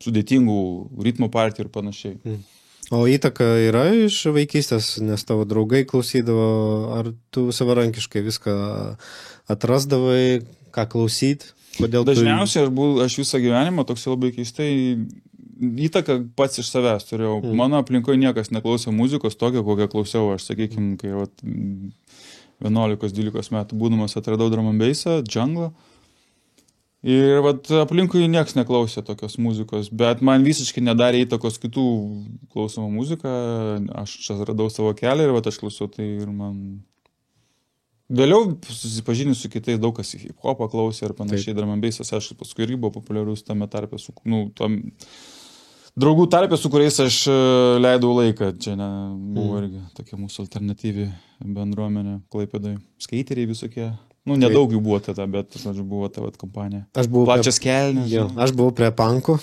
sudėtingų ritmo partijų ir panašiai. O įtaka yra iš vaikystės, nes tavo draugai klausydavo, ar tu savarankiškai viską atrasdavai, ką klausyti? Dažniausiai aš visą gyvenimą toks labai keistai įtaką pats iš savęs turėjau. Mano aplinkoje niekas neklausė muzikos tokia, kokią klausiau. Aš, sakykime, kai 11-12 metų būdamas atradau drum and bassą, džanglą. Ir aplinkui niekas neklausė tokios muzikos, bet man visiškai nedarė įtakos kitų klausomą muziką. Aš čia radau savo kelią ir aš klausau tai ir man... Vėliau susipažinęs su kitais, daug kas hip-hopą klausė ir panašiai, drum and bassas, aš paskui irgi buvo populiarus tame tarpe, draugų tarpe, su kuriais aš leidau laiką. Čia buvo irgi tokia mūsų alternatyvi bendruomenė Klaipėdoje. Skeiteriai visokie. Nedaug jų buvo tada, bet, žodžiu, buvo ta kompanija. Plačias kelnes. Aš buvau prie punkų.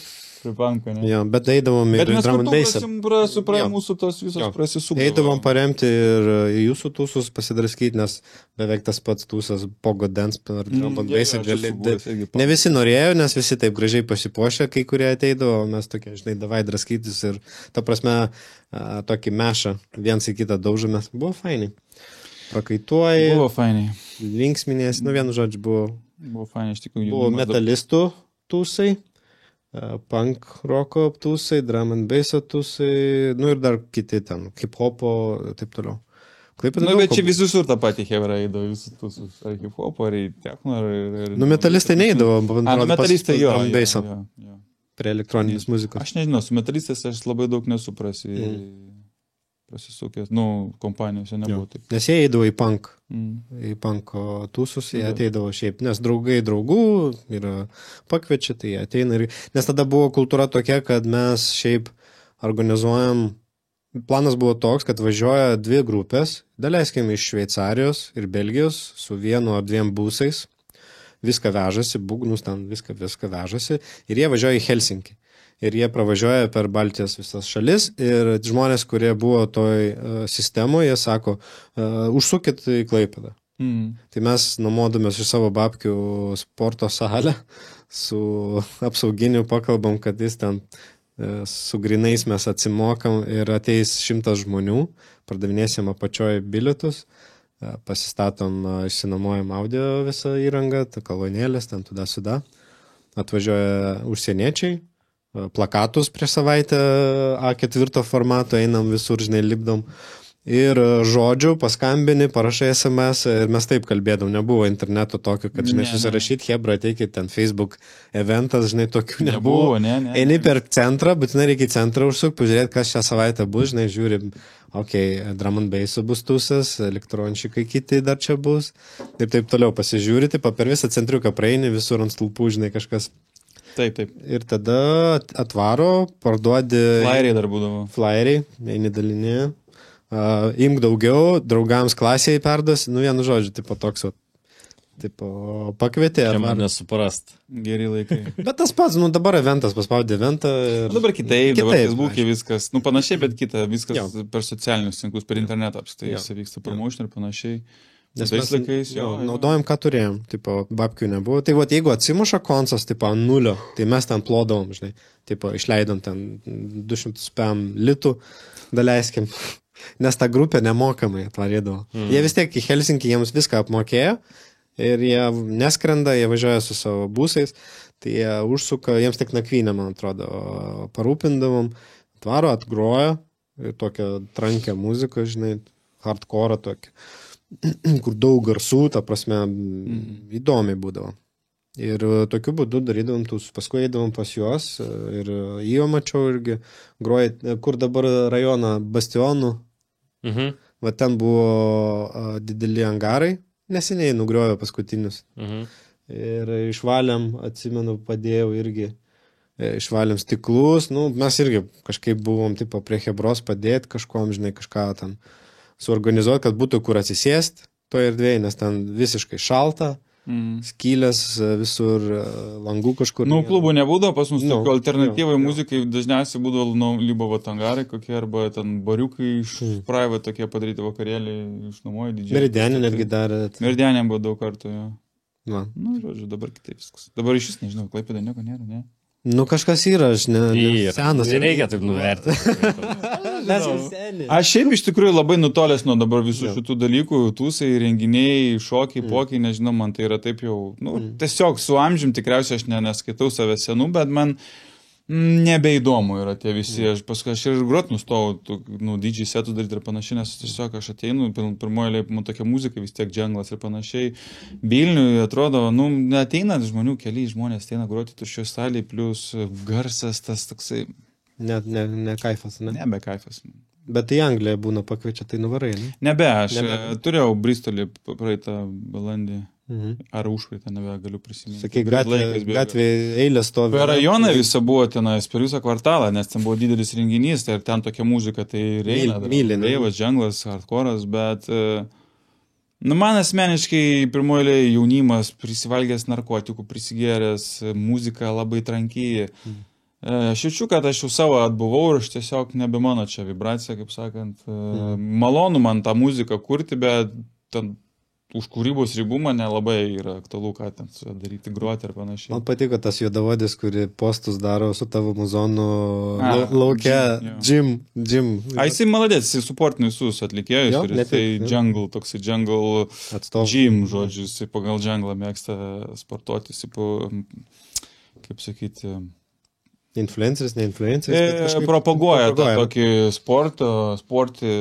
Ne? Jo, bet eidavom ir drum and bassą. Bet mes mūsų tos visos prasisukdavo. Eidavom paremti ir jūsų tūsus pasidraskyti, nes beveik tas pats tūsas pogo dance per drum and bassą. Ne visi norėjo, nes visi taip gražiai pasipuošė, kai kurie ateidavo, mes tokie, davai draskytis ir ta prasme tokį mešą viens į kitą daužomės. Buvo fainai. Prakaituoji. Buvo fainai. Linksminės, vienu žodžiu buvo. Buvo fainai, iš tikrųjų. Buvo metalistų tūsai. punk roko tūsai, drum and bass tūsai, nu ir dar kiti ten, hip-hopo, taip toliau. Klaipėda Nu, daug bet čia ko- visur tą patį hebra eidavo, visus tusus, ar hip-hopo, ar į techno, ar... Nu, metalistai neįdavo, man A, nu, atrodo, pas metalistai jo. drum and basso, Jo. prie elektroninės muzikos. Aš nežinau, su metalistais aš labai daug nesuprasiu. Prasisukęs, nu, kompanijose nebuvo taip. Nes jie eidavo į punk. Mm. Į panko tūsus, jie Jo. ateidavo šiaip, nes draugai draugų ir pakviečia, tai jie ateina. Nes tada buvo kultūra tokia, kad mes šiaip organizuojam, planas buvo toks, kad važiuoja dvi grupės, daleiskim iš Šveicarijos ir Belgijos su vienu ar dviem būsais, viską vežasi, būgnus ten viską vežasi ir jie važiuoja į Helsinkį. Ir jie pravažiuoja per Baltijos visas šalis ir žmonės, kurie buvo toj sistemoje, jie sako, užsukit į Klaipėdą. Mm. Tai mes nuomodamės iš savo babkių sporto salę su apsauginiu pakalbam, kad jis ten su grinais mes atsimokam ir ateis 100 žmonių, pardavinėsim apačioje bilietus, pasistatom, išsinuomojam audio visą įrangą, kolonėlės, ten tuda suda, atvažiuoja užsieniečiai, plakatus prieš savaitę A4 formato, einam visur, žinai, lipdom. Ir žodžių paskambini, parašai SMS ir mes taip kalbėdom, nebuvo interneto tokio, kad, žinai, susirašyt, hebra, ateikit ten Facebook eventas, žinai, tokių nebuvo. Ne. Eini per centrą, būtinai reikia į centrą užsuk, pažiūrėti, kas šią savaitę bus, žinai, žiūrim, drum and bass bus tūsas, elektronšikai kiti dar čia bus. Ir taip toliau pasižiūri, taip per visą centriuką praeini, visur ant stulpų, žinai, kažkas. Taip. Ir tada atvaro, parduodi... Flyeriai dar būdavo. Flyeriai, eini dalinė. Imk daugiau, draugams klasėje perdas, nu vienu žodžiu, tipo toks, tipo pakvietė. Čia man nesuprast. Geri laikai. Bet tas pats, nu dabar eventas, paspaudė eventą. Ir... Dabar kitaip, dabar Facebook'e aišku. viskas, nu panašiai, bet kita, viskas Jo. per socialinius tinklus, per internetą apstai, Jo. jis vyksta promotion ir panašiai. Nes Tais mes laikais, jo. naudojom, ką turėjom, tipo, babkių nebuvo. Tai vat, jeigu atsimuša koncas, tipo, ant nulio, tai mes ten plodavom, žinai, tipo, išleidom ten 200 spam litų, daleiskim, nes ta grupė nemokamai atvarydavo. Jie vis tiek į Helsinkį jiems viską apmokėjo ir jie neskrenda, jie važiuoja su savo būsais, tai jie užsuka, jiems tik nakvynę, man atrodo, parūpindavom, atvaro, atgroja, tokią trankę muziką, žinai, hardcore tokią. Kur daug garsų, ta prasme, įdomiai būdavo. Ir tokiu būdu darydavom tūs, paskui eidavom pas juos ir jo mačiau irgi groja, kur dabar rajoną Bastionų, va ten buvo dideli angarai, neseniai nugriovė paskutinius. Ir išvalėm, atsimenu, padėjau irgi, išvalėm stiklus, nu, mes irgi kažkaip buvom tipo prie hebros padėti kažkom, žinai, kažką ten suorganizuoti, kad būtų kur atsisėsti toje erdvėje, nes ten visiškai šalta, skylės visur, langų kažkur. Nu, klubų nebūdavo, pas mus Nu, tokių alternatyvai jo. muzikai dažniausiai būdavo, nu, lybo tangarai kokie, arba ten bariukai iš private tokie padaryti vakarėliai, išnuomoja didžiai. Meridianė netgi darė. Meridianė buvo daug kartų, jo. Va. Nu, žodžiu, dabar kitaip viskas. Dabar iš vis nežinau, Klaipėda nieko nėra, ne? Nu, kažkas yra, aš ne senas. Nereikia taip nuvertinti. Mes jau seni. Aš šiaip iš tikrųjų labai nutolęs nuo dabar visų šitų dalykų, tūsai, renginiai, šokiai, pokiai, nežinau, man tai yra taip jau, nu, tiesiog su amžium tikriausiai aš neskaitau save senų, bet man nebeįdomu yra tie visi, aš paskui aš ir grot nustojau, nu, didžiai setus daryti ir panašiai, nes tiesiog aš ateinu, pirmoje leipimo tokia muzika, vis tiek dženglas ir panašiai. Vilniui atrodo, nu, ateina žmonių, keli žmonės ateina groti tuščioj salėje, plus garsas tas toksai. Ne kaifas, ne? Nebe kaifas. Bet į Angliją būna pakviečia, tai nuvarai, ne? Nebe, aš turėjau Bristolį praeitą balandį. Mhm. Ar užpraeitą, nebegaliu prisiminti. Sakai, gatvė eilė stovi. Per rajoną visą buvo tenais, per visą kvartalą, nes ten buvo didelis renginys, tai ir ten tokia muzika, tai reina. Myli, ne? Reivas, dženglas, hardcore'as, bet... Nu, man asmeniškai pirmoji jaunimas prisivalgęs narkotikų, prisigėręs, muzika labai trankiai. Aš jaučiu, kad aš jau savo atbuvau ir aš tiesiog nebe mano čia vibracija, kaip sakant. Malonu man tą muziką kurti, bet ten už kūrybos ribų man nelabai yra aktualu, ką ten su daryti, groti ir panašiai. Man patiko tas juodavodis, kuri postus daro su tavo muzonu laukia. Jim. Jisai maladės, jisai suportino visus atlikėjus, Jo, ir jisai jungle, toksai jungle Atstovas. Jim, žodžiu, jisai pagal jungle mėgsta sportuoti, jisai, kaip sakyti, Influenceris, ne influenceris, bet kažkaip propaguoja tą tokį sportį,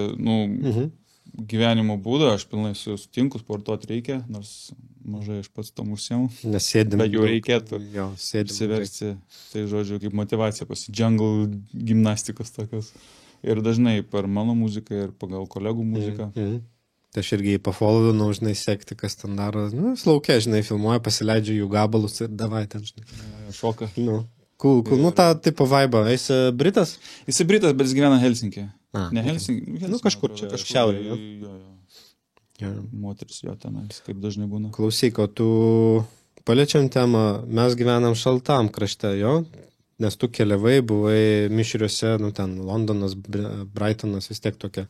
gyvenimo būdą, aš pilnai sutinku, sportuoti reikia, nors mažai aš pats tam užsiemu. Nesėdim. Bet jau reikėtų įsiversti. Tai žodžiu, kaip motivacija jungle gimnastikos tokios. Ir dažnai per mano muziką ir pagal kolegų muziką. Tai aš irgi pafollowinu, žinai, sekti, kas ten daro. Slaukia, žinai, filmuoja, pasileidžia jų gabalus ir davai ten, žinai. Šoka. Cool. Ta tipo vibe. Jis Britas? Jis Britas, bet jis gyvena Helsinkė. Ne Helsinkė. Kažkur čia, šiaurėje. Jo. Moteris jo tenais, kaip dažnai būna. Klausyk, o tu paliečiam temą, mes gyvenam šaltam krašte, jo? Nes tu keliavai, buvai mišriuose, ten Londonas, Brightonas, vis tiek tokia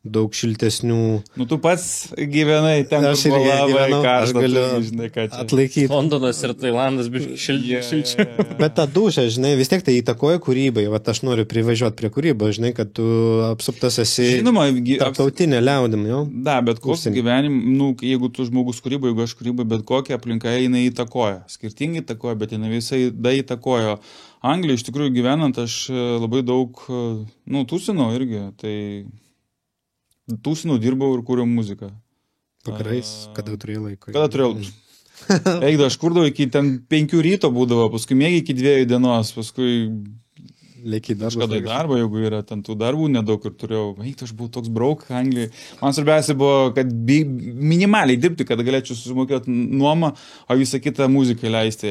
daug šiltesnių. Tu pats gyvenai ten, aš ir gyvenau, aš galiu žinai, ką čia. Atlaikyti. Londonas ir Tailandas šilčiau. Bet tą dušą, žinai, vis tiek tai įtakoja kūrybai. Vat aš noriu privažiuoti prie kūrybos, žinai, kad tu apsuptas esi tarptautinė liaudim, jo? Da, bet koks gyvenim, jeigu tu žmogus kūrybai, jeigu aš kūrybai, bet kokia aplinka jinai įtakoja. Skirtingai įtakoja, bet jinai visai įtakoja. Anglijai iš tikrųjų gyvenant, aš labai daug, tūsinau irgi, tai tūsinau, dirbau ir kūriau muziką. Vakarais, kada turėjau laiko? Kada turėjau. Eikdavo, aš kurdavau iki 5 ryto būdavo, paskui mėgiai iki 2 dienos, paskui Lėkiai darbas. Kažkada į darbą, jeigu yra ten tų darbų nedaug ir turėjau, aš buvau toks brauk Anglijai. Man svarbiausia buvo, kad minimaliai dirbti, kad galėčiau susimokėti nuomą, o visą kitą muziką leisti.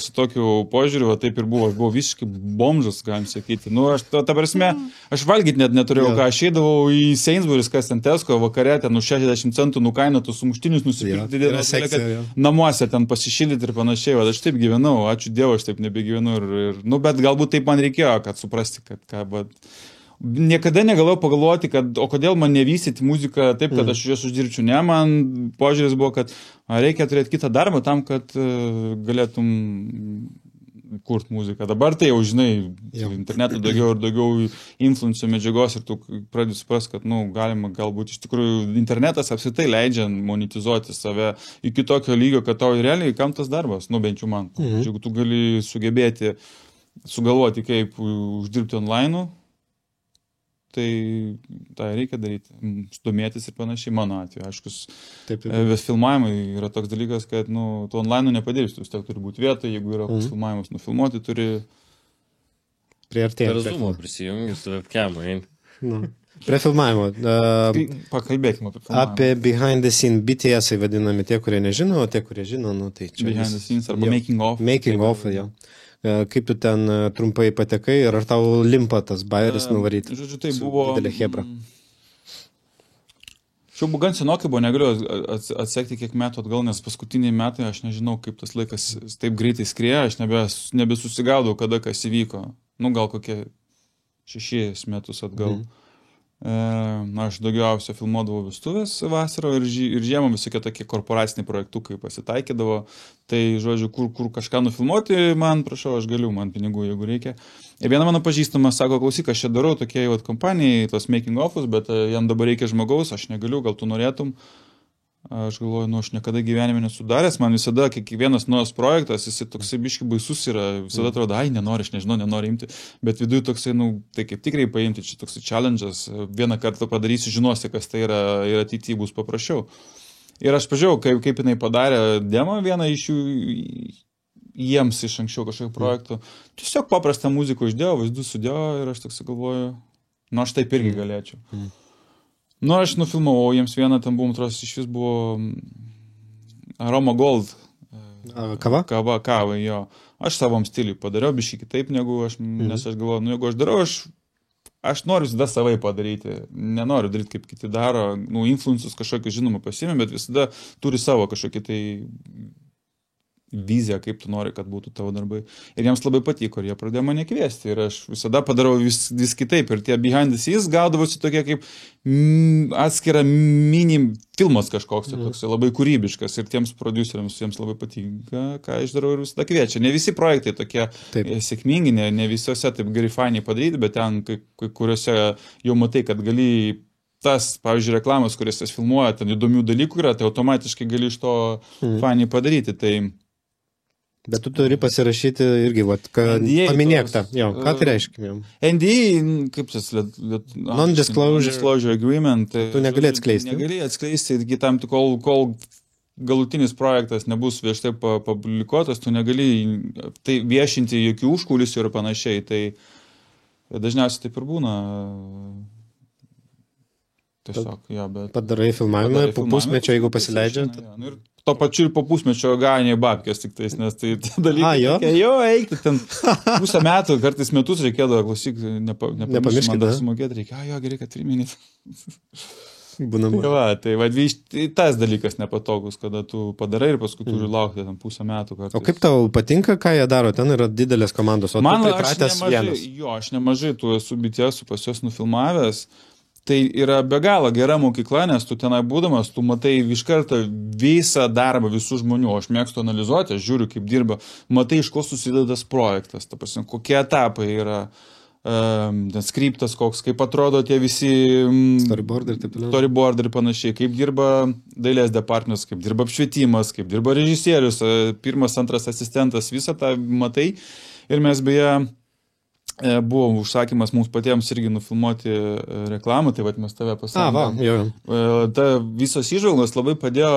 Su tokiu požiūriu, taip ir buvo. Aš buvau visiškai bomžas, galim sakyti. Ta prasme, aš valgyti net neturėjau, ką aš eidavau į Sainsbury's, kas ten Tesco, vakare ten už 60 centų nukainotus sumuštinius nusipirkti dienos, kad namuose ten pasišildyti ir panašiai. Aš taip gyvenau, ačiū Dievui, aš taip nebegyvenu. Bet galbūt taip man reikėjo, kad suprasti, bet niekada negalėjau pagalvoti, o kodėl man nevystyti muziką taip, kad aš jos uždirbčiau. Ne, man požiūris buvo, kad reikia turėti kitą darbą tam, kad galėtum kurti muziką. Dabar tai jau, žinai, internetu daugiau ir daugiau influencijų medžiagos ir tu pradedi suprasti, kad, galima galbūt iš tikrųjų internetas apskritai leidžia monetizuoti save iki tokio lygio, kad tau realiai kam tas darbas, bent jau man. Jeigu tu gali sugebėti sugalvoti, kaip uždirbti online, tai tą reikia daryti, domėtis ir panašiai, mano atveju. Aišku, filmavimai yra toks dalykas, kad tu online nepadirbi, tu vis tiek turi būti vietoje, jeigu yra filmavimas, nufilmuoti turi... Priartėti. Per Zoom'o prisijungi su webcamu, Prie filmavimo. Pakalbėkime apie filmavimą. Apie behind the scene, BTS vadinami tie, kurie nežino, o tie, kurie žino, tai čia... Behind the scenes arba making of. Making of, jo. Kaip tu ten trumpai patekai ir ar tau limpa tas bajeris nuvaryti? Žodžiu, tai buvo... Didelė hebra. Šiau gan senokai buvo, negaliu atsekti kiek metų atgal, nes paskutiniai metai aš nežinau, kaip tas laikas taip greitai skrieja, aš nebesusigaudau, kada kas įvyko. Gal kokie 6 metus atgal. Aš daugiausia filmuodavau vestuvės vasarą ir žiemą visokie tokie korporaciniai projektukai pasitaikydavo. Tai, žodžiu, kur kažką nufilmuoti, man, prašau, aš galiu, man pinigų, jeigu reikia. Ir viena mano pažįstama sako, klausyk, aš čia darau tokie kompanijai, tos making ofus, bet jam dabar reikia žmogaus, aš negaliu, gal tu norėtum. Aš galvoju, aš niekada gyvenime nesudaręs, man visada kiekvienas naujas projektas, jisai toksai biški baisus yra, visada atrodo, nenoriu, aš nežinau, nenoriu imti, bet viduje toksai, tai kaip tikrai paimti, čia toksai challenge'as, vieną kartą padarysi, žinosi, kas tai yra ir ateityje bus paprasčiau. Ir aš pažiūrėjau, kaip jinai padarė demo, vieną iš jų jiems iš anksčiau kažkokio projektų, tiesiog paprastą muziką uždėjo, vaizdus sudėjo ir aš toksai galvoju, aš taip irgi galėčiau. Aš nufilmavau jiems vieną, ten buvom, atrodo, iš vis buvo Aroma Gold. Kava? Kava, jo. Aš savam stiliui padariau, biškai kitaip negu aš, nes aš galvoju, jeigu aš darau, aš noriu visada savai padaryti. Nenoriu daryti, kaip kiti daro. Influensus kažkokį žinoma pasiėmė, bet visada turi savo kažkokį tai viziją, kaip tu nori, kad būtų tavo darbai. Ir jiems labai patiko, ir jie pradėjo mane kviesti. Ir aš visada padarau vis kitaip. Ir tie behind the scenes gaudavosi tokie kaip atskira mini filmas kažkoks, toks labai kūrybiškas. Ir tiems produceriams jiems labai patinka, ką aš darau ir visada kviečia. Ne visi projektai tokie sėkmingi, ne visuose taip gerai fainiai padaryti, bet ten, kai kuriuose jau matai, kad gali tas, pavyzdžiui, reklamas, kurias jas filmuoja, ten įdomių dalykų yra, tai automatiškai gali iš to fainiai padaryti. Tai Bet tu turi pasirašyti irgi, NDA paminėk tos, tą. Jo, ką tai reiškia jam? NDA, kaip tas Non-disclosure Agreement. Tu negali atskleisti. Negali atskleisti, iki tam tik kol galutinis projektas nebus viešai publikuotas, tu negali tai viešinti jokių užkulisių ir panašiai. Tai dažniausiai taip ir būna. Tiesiog, jo, bet... Padarai filmavimą ir po pusmečio, jeigu pasileidžia. Ir to pačiu ir po pusmečio gauni babkės tik tais, nes tai dalykai. Jo, eikti ten pusę metų, kartais metus reikėdavo, klausyk, nepamiršti man dar sumokėti, reikia, gerai, kad priminėt. Būna. Tai tas dalykas nepatogus, kada tu padarai ir paskui turi laukti ten pusę metų. Kartais. O kaip tau patinka, ką jie daro? Ten yra didelės komandos, o man, tu pripratęs vienas. Aš nemažai tų esu BTS pas juos nufilmavęs. Tai yra be galo gera mokykla, nes tu tenai būdamas, tu matai iš karto visą darbą visų žmonių. Aš mėgstu analizuoti, aš žiūriu, kaip dirba, matai, iš ko susidedas projektas, ta prasme, kokie etapai yra, skriptas koks, kaip atrodo tie visi storyboard ir panašiai, kaip dirba dailės departamentas, kaip dirba apšvietimas, kaip dirba režisierius, pirmas, antras asistentas, visą tą matai. Ir mes beje... Buvo užsakymas mums patiems irgi nufilmuoti reklamą, tai mes tave pasakėme. Ta visos įžvalgos labai padėjo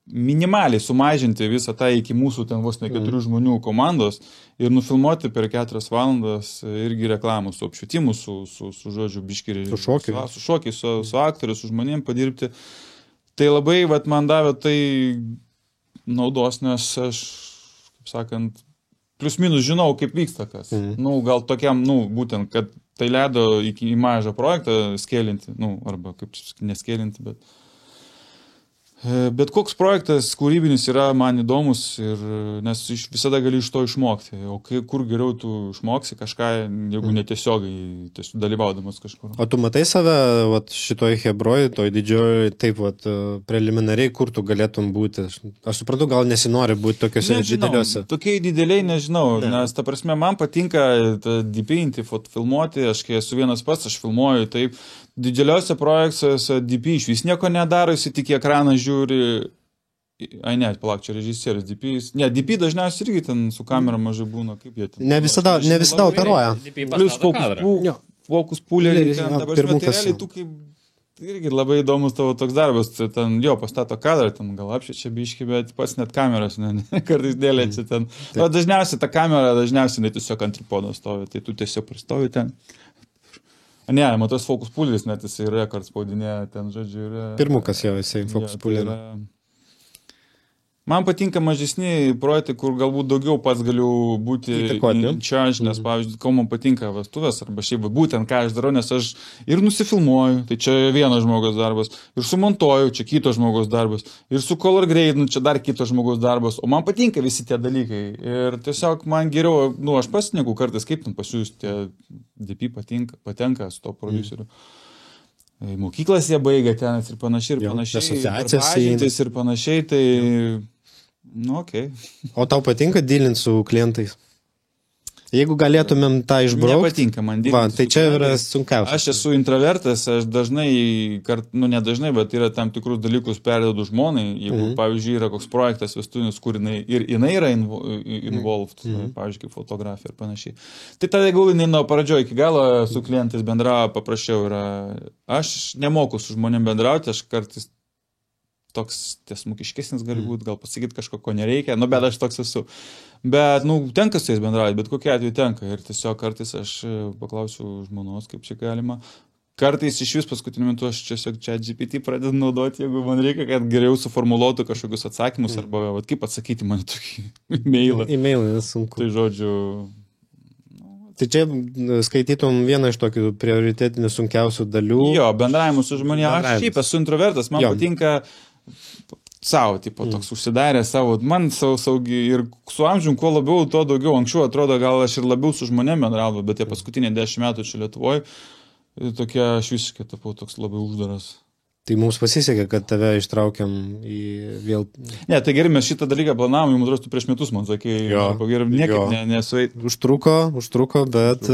minimaliai sumažinti visą tą iki mūsų ten vos ne 4 žmonių komandos ir nufilmuoti per 4 valandas irgi reklamų su apšvietimu, su žodžiu, biškiri. Su šokiai, su aktoriu, su žmonėm padirbti. Tai labai man davė tai naudos, nes aš, kaip sakant, plius minus žinau, kaip vyksta kas. Gal tokiam, būtent, kad tai leido į mažą projektą skėlinti, arba kaip neskėlinti, bet koks projektas kūrybinis yra man įdomus, nes visada gali iš to išmokti. O kur geriau tu išmoksi kažką, jeigu netiesiogai dalyvaudamas kažkur. O tu matai save šitoj hebroj, toj didžioj, taip preliminariai, kur tu galėtum būti? Aš suprantu, gal nesinori būti tokiuose dideliuose. Tokiai dideliai nežinau, nes ta prasme man patinka DP-inti, filmuoti, aš kai esu vienas pats, aš filmuoju taip. Didžiuliuose projektuose DP iš vis nieko nedaro, jis tik į ekraną žiūri. Palauk, čia režisierius DP. DP dažniausiai irgi ten su kamera mažai būna, kaip jie ten. Ne visada operuoja. Plius fokus puleriai ten, dabar realiai tu kaip irgi labai įdomus tavo toks darbas, ten jo pastato kadrą, ten gal apšviečia biškį, bet pats net kameros, kartais dėlėčia ten. O dažniausiai ta kamera, tiesiog ant tripodo stovi, tai tu tiesiog pristovi ten. Ne, matos fokus puleris, net jisai rekord spaudinėja, ten, žodžiu, yra... Pirmukas jau jisai fokus pulerį. Man patinka mažesni projektai, kur galbūt daugiau pats galiu būti čia, nes, pavyzdžiui, ko man patinka vestuvės, arba šiaip būtent ką aš darau, nes aš ir nusifilmuoju, tai čia vienas žmogaus darbas, ir sumontuoju, čia kito žmogaus darbas, ir su color grade, čia dar kito žmogaus darbas, o man patinka visi tie dalykai. Ir tiesiog man geriau, aš pasnegu kartais, kaip ten pasiūs tie DP patenka su to produceriu. Mokyklas jie baigia ten ir panašiai, asociacijas ir panašiai, tai... okei. O tau patinka dylinti su klientais? Jeigu galėtumėm tą išbraukti... Nepatinka man dylinti. Tai čia yra sunkiausia. Aš esu introvertas, aš dažnai, nedažnai, bet yra tam tikrus dalykus perdedu žmonai. Jeigu, pavyzdžiui, yra koks projektas vestuvinis, kur jinai yra involved, pavyzdžiui, kaip fotografija ir panašiai. Tai tada, jeigu jinai nuo pradžio iki galo su klientais bendrauja, paprasčiau yra. Aš nemoku su žmonėm bendrauti, aš kartais toks tiesmukiškesnis gali būti, gal pasakyti kažko, ko nereikia, bet aš toks esu. Bet, tenka su jais bendrauti, bet kokia atveju tenka. Ir tiesiog kartais aš paklausiu žmonos, kaip čia galima. Kartais iš vis paskutiniu metu aš tiesiog ChatGPT pradedu naudoti, jeigu man reikia, kad geriau suformuluotų kažkokius atsakymus, arba kaip atsakyti man tokį e-mailą. E-mailą sunku. Tai žodžiu... Tai čia skaitytum vieną iš tokių prioritetinių sunkiausių dalių. Jo, bendravimus su žmonėmis. Aš šiaip esu introvertas, man patinka savo, toks užsidarė savo, man saugi ir su amžium kuo labiau, to daugiau. Anksčiau atrodo, gal aš ir labiau su žmonėmis bendrauju, bet tie paskutiniai 10 metų čia Lietuvoje, tokia aš visiškai tapau toks labai uždaras. Tai mums pasisekė, kad tave ištraukiam į vėl... Ne, tai gerai, mes šitą dalyką planavom, jums atrodo, prieš metus, man sakė, gerai, niekaip nesueit. Užtruko, bet...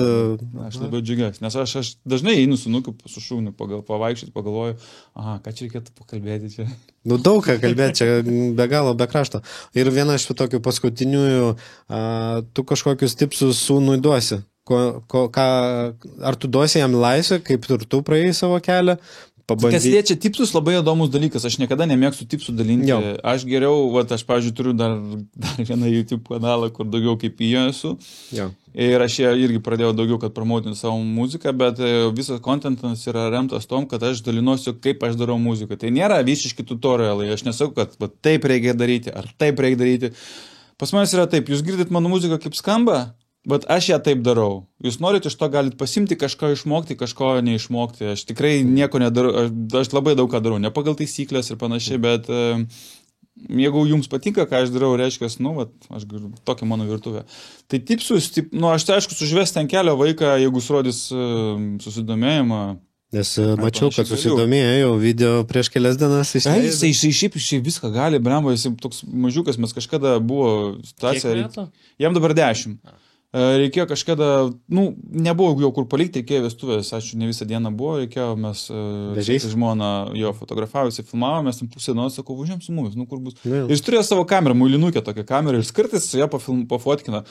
Aš labai džiugiuosi, nes aš dažnai einu su nukiu, su šūniu, pavaikščioti, pagalvoju, ką čia reikėtų pakalbėti čia. Nu, daug ką kalbėti, čia be galo, be krašto. Ir viena iš tokių paskutiniųjų, tu kažkokius tipsus sūnui duosi. Ar tu duosi jam laisvę, kaip ir tu praėjai savo kelią? Kas liečia tipsus, labai įdomus dalykas. Aš niekada nemėgstu tipsų dalinti. Jo. Aš geriau, aš, pavyzdžiui, turiu dar vieną YouTube kanalą, kur daugiau kaip jie esu. Jo. Ir aš irgi pradėjau daugiau, kad promotinti savo muziką, bet visas kontentas yra remtas tom, kad aš dalinuosiu, kaip aš darau muziką. Tai nėra visiški tutorialai. Aš nesakau, kad taip reikia daryti, ar taip reikia daryti. Pas manęs yra taip, jūs girdit mano muziką kaip skamba, bet aš ją taip darau. Jūs norite iš to galite pasimti kažką išmokti, kažko neišmokti. Aš tikrai nieko nedarau, aš labai daug ką darau, ne pagal taisyklės ir panašiai, bet jeigu jums patinka, ką aš darau, reiškia, aš tokia mano virtuvė. Tai tipsus, aš tai aišku, sužvesti ant kelio vaiką, jeigu surodys susidomėjimą. Nes mačiau, kad susidomėjo video prieš kelias dienas. Jisai šiaip viską gali, blemba, jisai toks mažiukas, mes kažkada buvo situacija. Jam dabar 10. Reikėjo kažkada, nebuvo jau kur palikti, reikėjo vestuvės, ačiū, ne visą dieną buvo, reikėjo, mes žmoną jo fotografavosi, filmavomės, pusę dienos, sakau, važiuojam su mumis, kur bus. Ir jis turėjo savo kamerą, muilinukę tokią kamerą ir kartais ją pafotkina.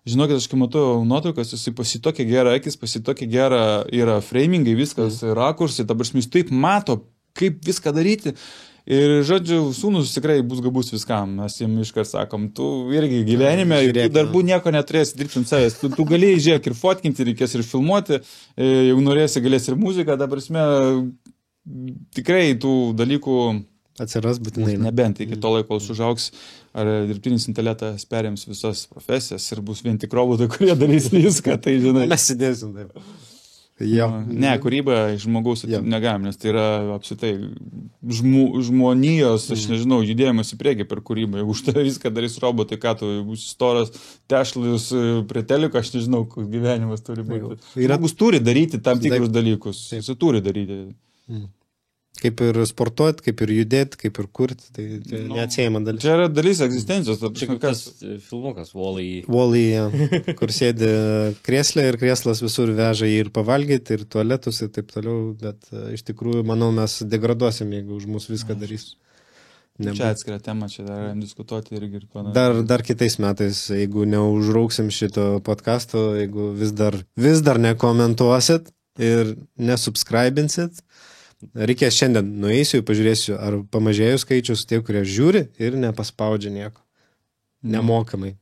Žinokit, aš kai matau nuotraukas, jisai pasitokė gerą akis, pasitokė gerą yra framingai, viskas, rakursai, dabar jis taip mato, kaip viską daryti. Ir, žodžiu, sūnus tikrai bus gabus viskam, mes jiems iškart sakom, tu irgi gyvenime, darbų nieko neturėsi dirbti ant savęs, tu gali, žiūrėk, ir fotkinti, reikės ir filmuoti, jeigu norėsi, galės ir muziką, dabar tikrai tų dalykų atsiras būtinai. Nebent iki to laiko, kol užaugs, ar dirbtinis intelektas perims visas profesijas ir bus vien tik robotai, kurie darys viską, tai žinai. Mes sėdėsim taip. Jo. Ne, kūryba žmogaus negalim, nes tai yra apsitai žmonijos, aš nežinau, judėjimas į priekį per kūrybą. Jeigu už tai viską darys robotai, ką tu būsi storas tešlius prie teliko, aš nežinau, koks gyvenimas turi būti. Žmogus turi daryti tam tikrus dalykus. Jis turi daryti. Kaip ir sportuoti, kaip ir judėti, kaip ir kurti, tai neatsiejama dalis. Čia yra dalis egzistencijos. Čia kas filmukas, Wall-E. Wall-E, kur sėdi krėslė ir krėslas visur veža jį ir pavalgyti, ir tualetus ir taip toliau, bet iš tikrųjų, manau, mes degraduosim, jeigu už mus viską darys. Čia atskira tema, čia dar diskutuoti irgi ir panašiai. Dar kitais metais, jeigu neužrauksim šito podcasto, jeigu vis dar nekomentuosit ir nesubscribinsit, reikės šiandien nueisiu, pažiūrėsiu, ar pamažėjo skaičius tie, kurie žiūri ir nepaspaudžia nieko. Nemokamai.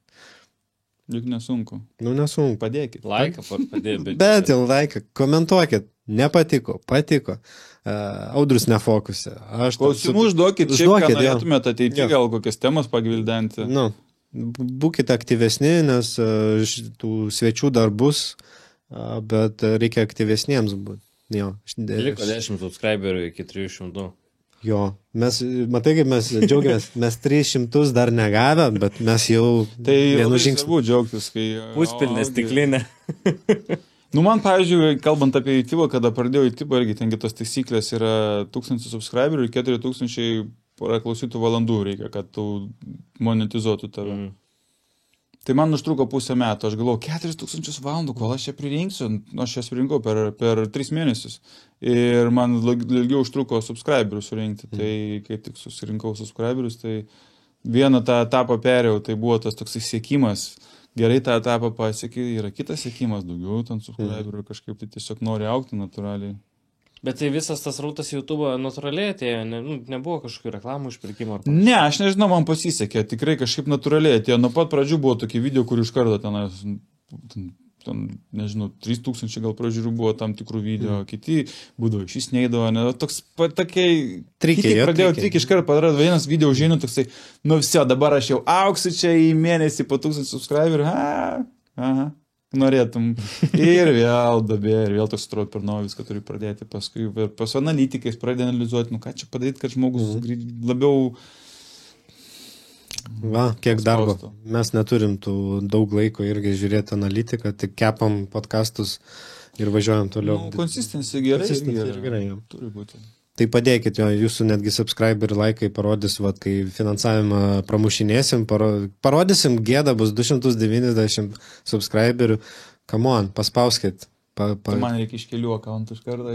Juk nesunku. Nesunku. Padėkit. Laiką padėkit. Bet jau laiką. Komentuokit. Nepatiko. Patiko. Audrius nefokusė. Klausimų užduokit, šiaip ką norėtumėt ateiti, gal kokias temas pagvildenti. Būkite aktyvesni, nes tų svečių dar bus, bet reikia aktyvesniems būti. Liko 10 subscriberių iki 300. Jo, matai, kaip mes džiaugiamės, mes 300 dar negavę, bet mes jau vienu žingsniu. Tai labai džiaugtis, kai... Puspilnė stiklinė. Man, pavyzdžiui, kalbant apie YouTube, kada pradėjau YouTube, irgi tengi tos taisyklės yra 1000 subscriberių ir 4000 praklausytų valandų reikia, kad tu monetizuotų tave. Tai man užtruko pusę metų, aš galvoju, 4000 valandų, kol aš ją pririnksiu, aš jas pririnkau per 3 mėnesius. Ir man ilgiau užtruko subscriberius surinkti, tai kai tik susirinkau subscriberius, tai vieną tą etapą perėjau, tai buvo tas toksai siekimas, gerai tą etapą pasiekė, yra kitas siekimas, daugiau ten subscriberių, kažkaip tai tiesiog nori augti natūraliai. Bet tai visas tas rautas YouTube natūraliai atėjo, nebuvo kažkokių reklamų išpirkimo? Ne, aš nežinau, man pasisekė, tikrai kažkaip natūraliai atėjo. Nuo pat pradžių buvo tokie video, kur iš karto ten, nežinau, 3000 gal pražiūrų buvo tam tikrų video, kiti būdavo, šis neįdavo, toks tokiai pradėjau tik iš karto padaryti, vienas video užėjau, toksai, viso, dabar aš jau augsiu čia į mėnesį po 1000 subscriberių, norėtum. Ir vėl dabė, ir vėl toks atrodo per naują viską turi pradėti. Paskui pas analitikais pradėjo analizuoti, ką čia padaryti, kad žmogus labiau... Kiek darbo. Mes neturim tų daug laiko irgi žiūrėti analitiką, tik kepam podcastus ir važiuojam toliau. Konsistencija gerai. Gerai. Turi būti. Tai padėkit, jo, jūsų netgi subscriber laikai parodys, vat, kai finansavimą pramušinėsim, parodysim, gėda bus 290 subscriberių. Come on, paspauskit. Tai man reikia iš kelių akantų iš karto.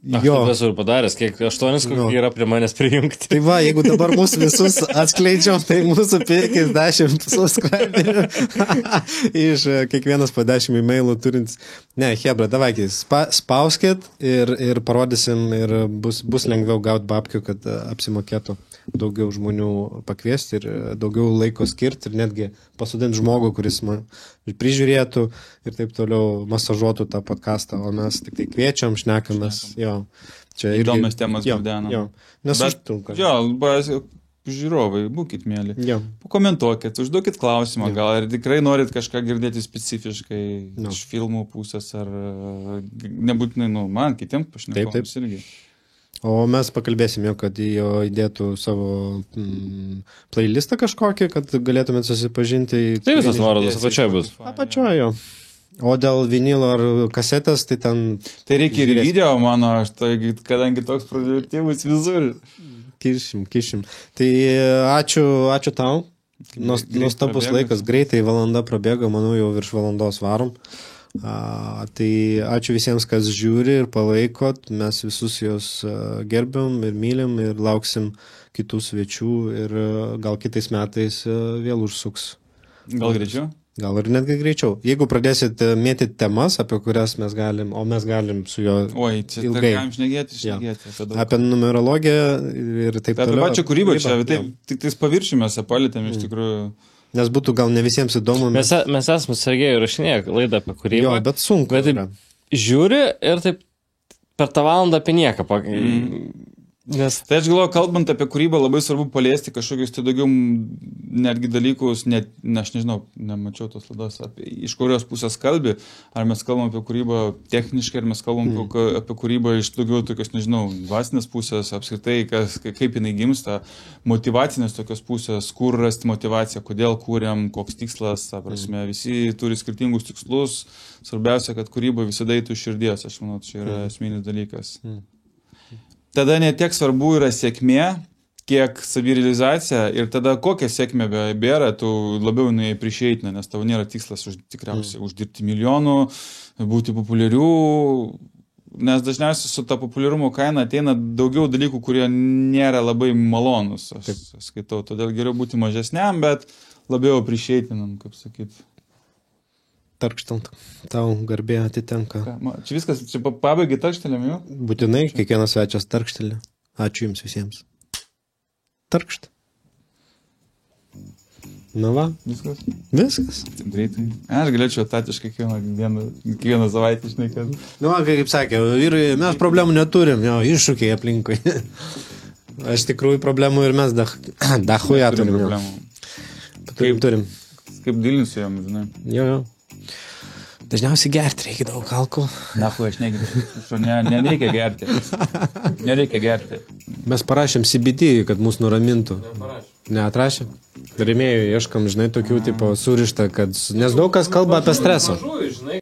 Jo. Aš esu ir padaręs, kiek 8 yra prie manęs prijungti. Tai va, jeigu dabar mūsų visus atskleidžiam, tai mūsų 50 subscriberių iš kiekvienas po 10 e-mailų turint. Ne, hebra, davai, spauskit ir parodysim ir bus lengviau gauti babkių, kad apsimokėtų daugiau žmonių pakviesti ir daugiau laiko skirti ir netgi pasodinti žmogų, kuris man prižiūrėtų ir taip toliau masažuotų tą podcastą, o mes tik tai kviečiam, šnekamės. Jo. Čia įdomias temas gaudenam. Jo. Nesuštunka. Jo, žiūrovai, būkit mėly. Jo. Pakomentuokit, užduokit klausimą, gal ir tikrai norit kažką girdėti specifiškai iš filmų pusės ar nebūtinai, man kitiems pašnekovams irgi. O mes pakalbėsim jau, kad jo įdėtų savo playlistą kažkokį, kad galėtumėt susipažinti. Tai visas nuorodas apačioje bus. Apačioje jo. O dėl vinilo ar kasetės, tai ten... Tai reikia ir video, mano, kadangi toks produktyvus vizur. Kišim. Tai ačiū tau. Nuostabus laikas, greitai valanda prabėga, manau, jau virš valandos varom. Tai ačiū visiems, kas žiūri ir palaikot, mes visus jos gerbiam ir mylim ir lauksim kitų svečių ir gal kitais metais vėl užsuks. Gal greičiau? Gal ir netgi greičiau. Jeigu pradėsit mėtyti temas, apie kurias mes galim, o mes galim su juo ilgai. Galim šnekėti. Apie numerologiją ir taip toliau. Apie pačią kūrybą čia, tik tais paviršiumėse palėtėm iš tikrųjų. Nes būtų gal ne visiems įdomu. Mes esame Sergejų rašinėję laidą apie kūrybą. Jo, bet sunku. Bet taip žiūri ir taip per tą valandą apie nieką. Nes... Tai aš galvoju, kalbant apie kūrybą, labai svarbu paliesti kažkokius tai daugiau netgi dalykus, aš nežinau, nemačiau tos laidos, iš kurios pusės kalbi, ar mes kalbam apie kūrybą techniškai, ar mes kalbam apie kūrybą iš daugiau tokios, nežinau, dvasinės pusės, apskritai, kaip jinai gimsta, motyvacinės tokios pusės, kur rasti motyvaciją, kodėl kūrėm, koks tikslas, ta prasme, visi turi skirtingus tikslus, svarbiausia, kad kūryba visada eitų širdies, aš manau, čia yra esminis dalykas. Tada ne tiek svarbu yra sėkmė, kiek savirealizacija ir tada kokia sėkmė bėra, tu labiau jinai prišeitina, nes tavo nėra tikslas tikriausiai uždirbti milijonų, būti populiarių, nes dažniausiai su ta populiarumo kaina ateina daugiau dalykų, kurie nėra labai malonus, aš skaitau, todėl geriau būti mažesniam, bet labiau prišeitinam, kaip sakyti. Tarkštant, tau garbė atitenka. Čia viskas, čia pabaigai tarkštelėm jau? Būtinai, kiekvienas svečias tarkštelė. Ačiū jums visiems. Tarkšt. Na va. Viskas. Greitai. Aš galėčiau atatiškai kiekvieną savaitę šnekėti. Nu, kaip sakė, vyrai, mes problemų neturim, jo, iššūkiai aplinkui. Aš tikrųjų problemų ir mes dachuja turim. Turim. Kaip dilinsiu jam, žinai. Jo. Dažniausiai gerti reikia daug alkoholio. Nahu, aš negeriu. Nereikia gerti. Nereikia gerti. Mes parašėm CBD, kad mus nuramintų. Neatrašėm? Rėmėjų ieškam, žinai, tokių tipo surištą, kad... Nes daug kas kalba apie stresą.